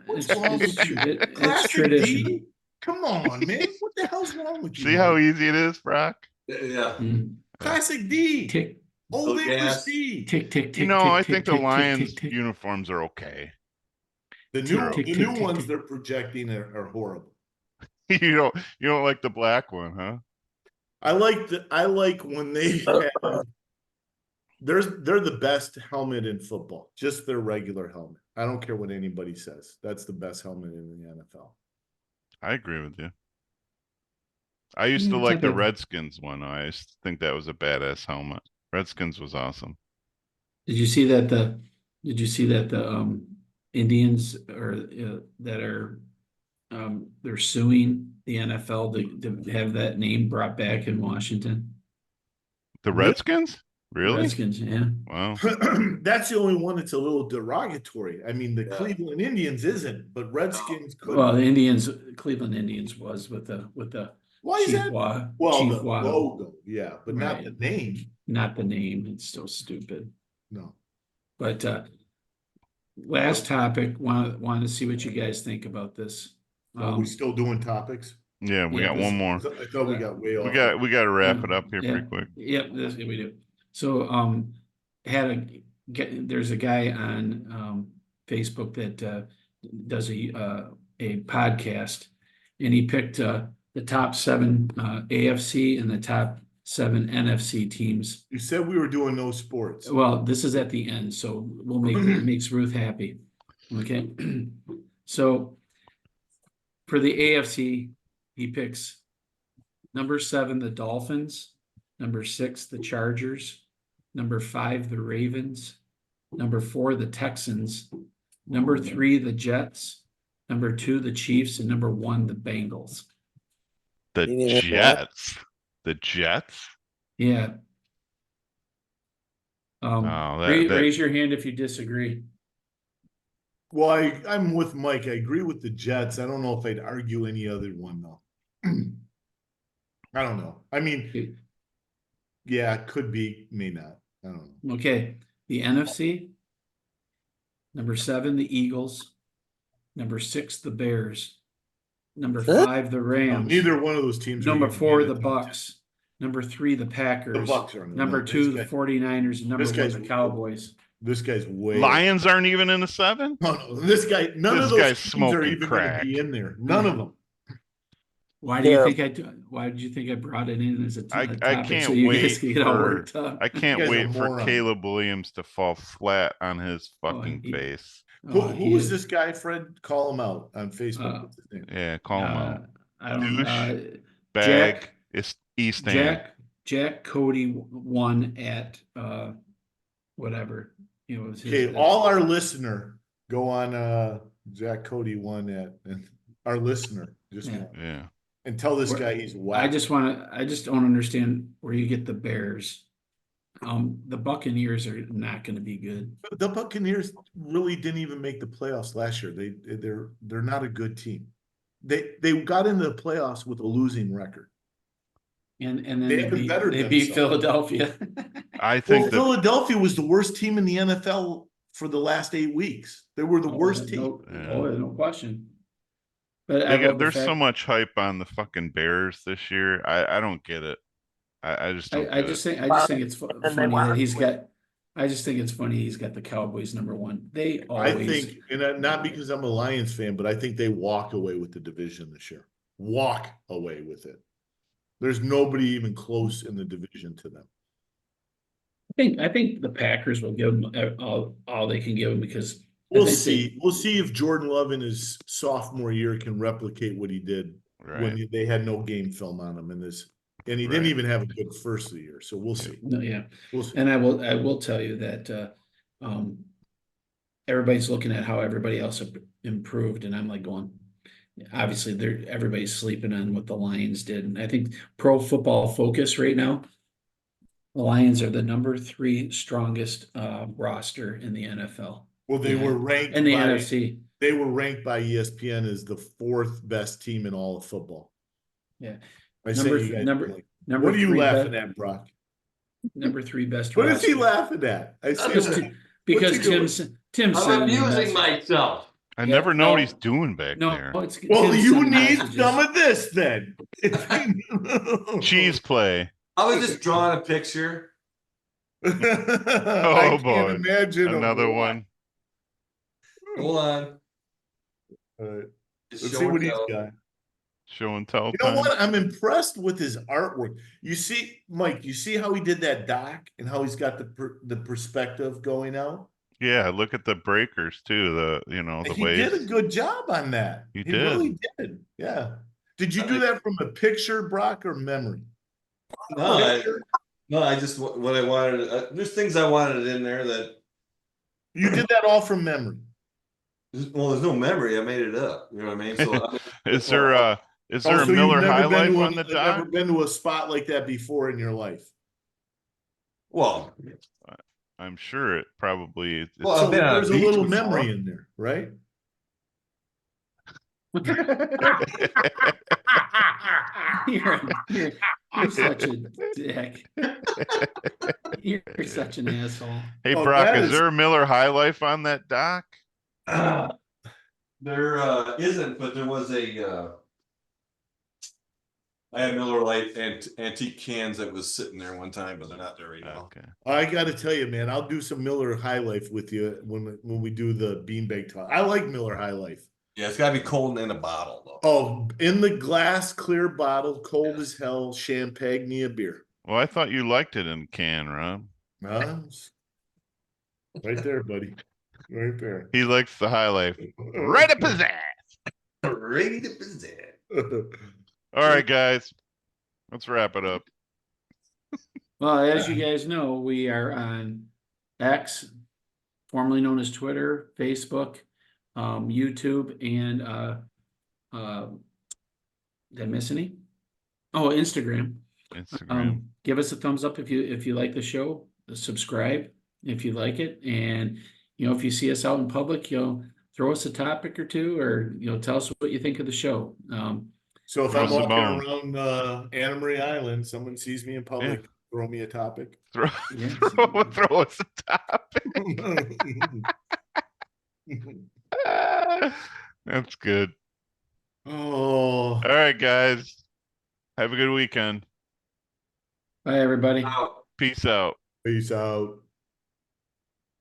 What's It's- wrong it's with you? tr- it- it's Classic tradition. D? Come on, man. What the hell's wrong with you? See how man? easy it is, Brock? Yeah. Mm. Classic D. Tick, Old Go English gas. D. tick, tick, tick. You know, tick, I tick, think the tick, tick, Lions tick, tick. uniforms are okay. The Tick, tick, new tick, ones tick. they're projecting are horrible. You don't like the black one, huh? I like when they have they're the best helmet in football. Just their regular helmet. I don't care what anybody says. That's the best helmet in the NFL. I agree with you. I used to It's like not the bad. Redskins one. I used to think that was a badass helmet. Redskins was awesome. Did you see that the Indians are that are they're suing the NFL to have that name brought back in Washington? The Really? Redskins? Really? Redskins, yeah. Wow. That's the only one that's a little derogatory. I mean, the Yeah. Cleveland Indians isn't, but Redskins could. Well, the Indians, Cleveland Indians was with the Why is Chief that? Wah. Well, Chief the Wah, logo, yeah, but not Right. the name. not the name. It's so stupid. No. But last topic, want to see what you guys think about this. Are we still doing topics? Yeah, we Yeah, got this- one more. I thought we got way off. We got to wrap it up here Yeah. pretty quick. Yep, that's what we do. So there's a guy on Facebook that does a podcast, and he picked the top 7 AFC and the top 7 NFC teams. You said we were doing no sports. Well, this is at the end, so we'll make it makes Ruth happy. Okay, so for the AFC, he picks number 7, the Dolphins, number 6, the Chargers, number 5, the Ravens, number 4, the Texans, number 3, the Jets, number 2, the Chiefs, and number 1, the Bengals. The You didn't have that? Jets. The Jets? Yeah, Oh, that Raise your hand if you disagree. Well, I'm with Mike. I agree with the Jets. I don't know if I'd argue any other one though. I don't know. I mean, yeah, it could be, may not. I don't know. Okay, the NFC. Number 7, the Eagles. Number 6, the Bears. Number 5, the Rams. Neither one of those teams. Number are gonna 4, be in the the top Bucks. Number 3, the Packers. The Bucks are Number no, 2, this the guy- 49ers. And number this 1, guy's- the Cowboys. 10. This guy's way. Lions aren't even in the 7. No, this guy. None This of those guy's teams are smoking even going to crack. be in there. None of them. Why do you Yeah. think why did you think I brought it in as a I topic can't so you wait guys can get all for- worked up? I can't guys are wait for morons. Caleb Williams to fall flat on his Oh, fucking he- face. Who he is this guy, Fred? Call him out on Facebook. What's his name? Yeah, call him out. I don't Douche. Jack- Bag is East End. Jack Cody won at whatever. You know, it was his, Okay, all our listener go on Jack Cody one at and our listener just Yeah. won. Yeah. And tell this Where- guy he's whack. I just don't understand where you get the Bears. The Buccaneers are not going to be good. The Buccaneers really didn't even make the playoffs last year. They're not a good team. They got into the playoffs with a losing record. And then They they haven't beat, bettered they beat themselves. Philadelphia. I Well, think that Philadelphia was the worst team in the NFL for the last 8 weeks. They were the worst team. No question. But they I got, love the there's so fact- much hype on the fucking Bears this year. I don't get it. I just don't I get just it. think it's And they funny want that to he's win. got. I just think it's funny he's got the Cowboys number 1. They I always. think, and not because I'm a Lions fan, but I think they walk away with the division this year. Walk away with it. There's nobody even close in the division to them. I think the Packers will give them all they can give them because We'll I think see. We'll see if Jordan Love in his sophomore year can replicate what he did Right. when they had no game film on him in this. And he didn't Right. even have a good first of the year. So we'll see. No, yeah. We'll see. And I will tell you that everybody's looking at how everybody else improved, and I'm like going, obviously everybody's sleeping on what the Lions did. And I think Pro Football Focus right now, the Lions are the number 3 strongest roster in the NFL. Well, they Yeah. were ranked And the by NFC. they were ranked by ESPN as the 4th best team in all of football. Yeah. I Number say you th- guys number- like- Number what are you 3 laughing at, Brock? Number 3 best What is he roster. laughing at? I see Because him. because What's he doing? Tim I'm sent me a amusing message. myself. I Yeah, never know what no. he's doing back No, there. it's Well, Tim you sent me need messages. some of this then. Cheese play. I was just drawing a picture. I boy. can't imagine Another what. one. Hold on. All right, Just let's show see and what he's tell. got. Show and tell You know time. what? I'm impressed with his artwork. You see, Mike, you see how he did that doc and how he's got the perspective going out? Yeah, look at the breakers too. The He waves. did a good job on that. He He did. really did. Yeah. Did you do that from a picture, Brock, or memory? No, I just what I wanted. There's things I wanted in there that. You did that all from memory. Well, there's no memory. I made it up. You know what I mean? So Is there a Oh, so you've Miller never High been Life to a- on the never dock? been to a spot like that before in your life. well, I'm sure it probably. It's, Well, So I've been on a there's a beach little before. memory in there, right? You're such a dick. You're such an asshole. hey Oh, Brock, that is is- there a Miller High Life on that dock? there isn't, but there was a. I had Miller Lite antique cans that was sitting there one time, but they're not there right now. Okay. I got to tell you, man, I'll do some Miller High Life with you when we do the beanbag talk. I like Miller High Life. Yeah, it's got to be cold and in a bottle though. Oh, in the glass, clear bottle, cold as hell, champagne beer. Well, I thought you liked it in can, Rob. Huh? Right there, buddy. Right there. He likes the High Life. Right up his ass. Ready to present. All right, guys, let's wrap it up. Well, as you guys know, we are on X, formerly known as Twitter, Facebook, YouTube, and did I miss any? Oh, Instagram. Instagram. Give us a thumbs up if you like the show. Subscribe. if you like it. And, you know, if you see us out in public, you'll throw us a topic or two, or, you know, tell us what you think of the show. So if Throw I'm us a walking bone. around Anna Marie Island, someone sees me in public, throw me a topic. Throw, Yes. throw us a topic. That's good. Oh, All right, guys. Have a good weekend. Bye, everybody. Out. Peace out. peace out.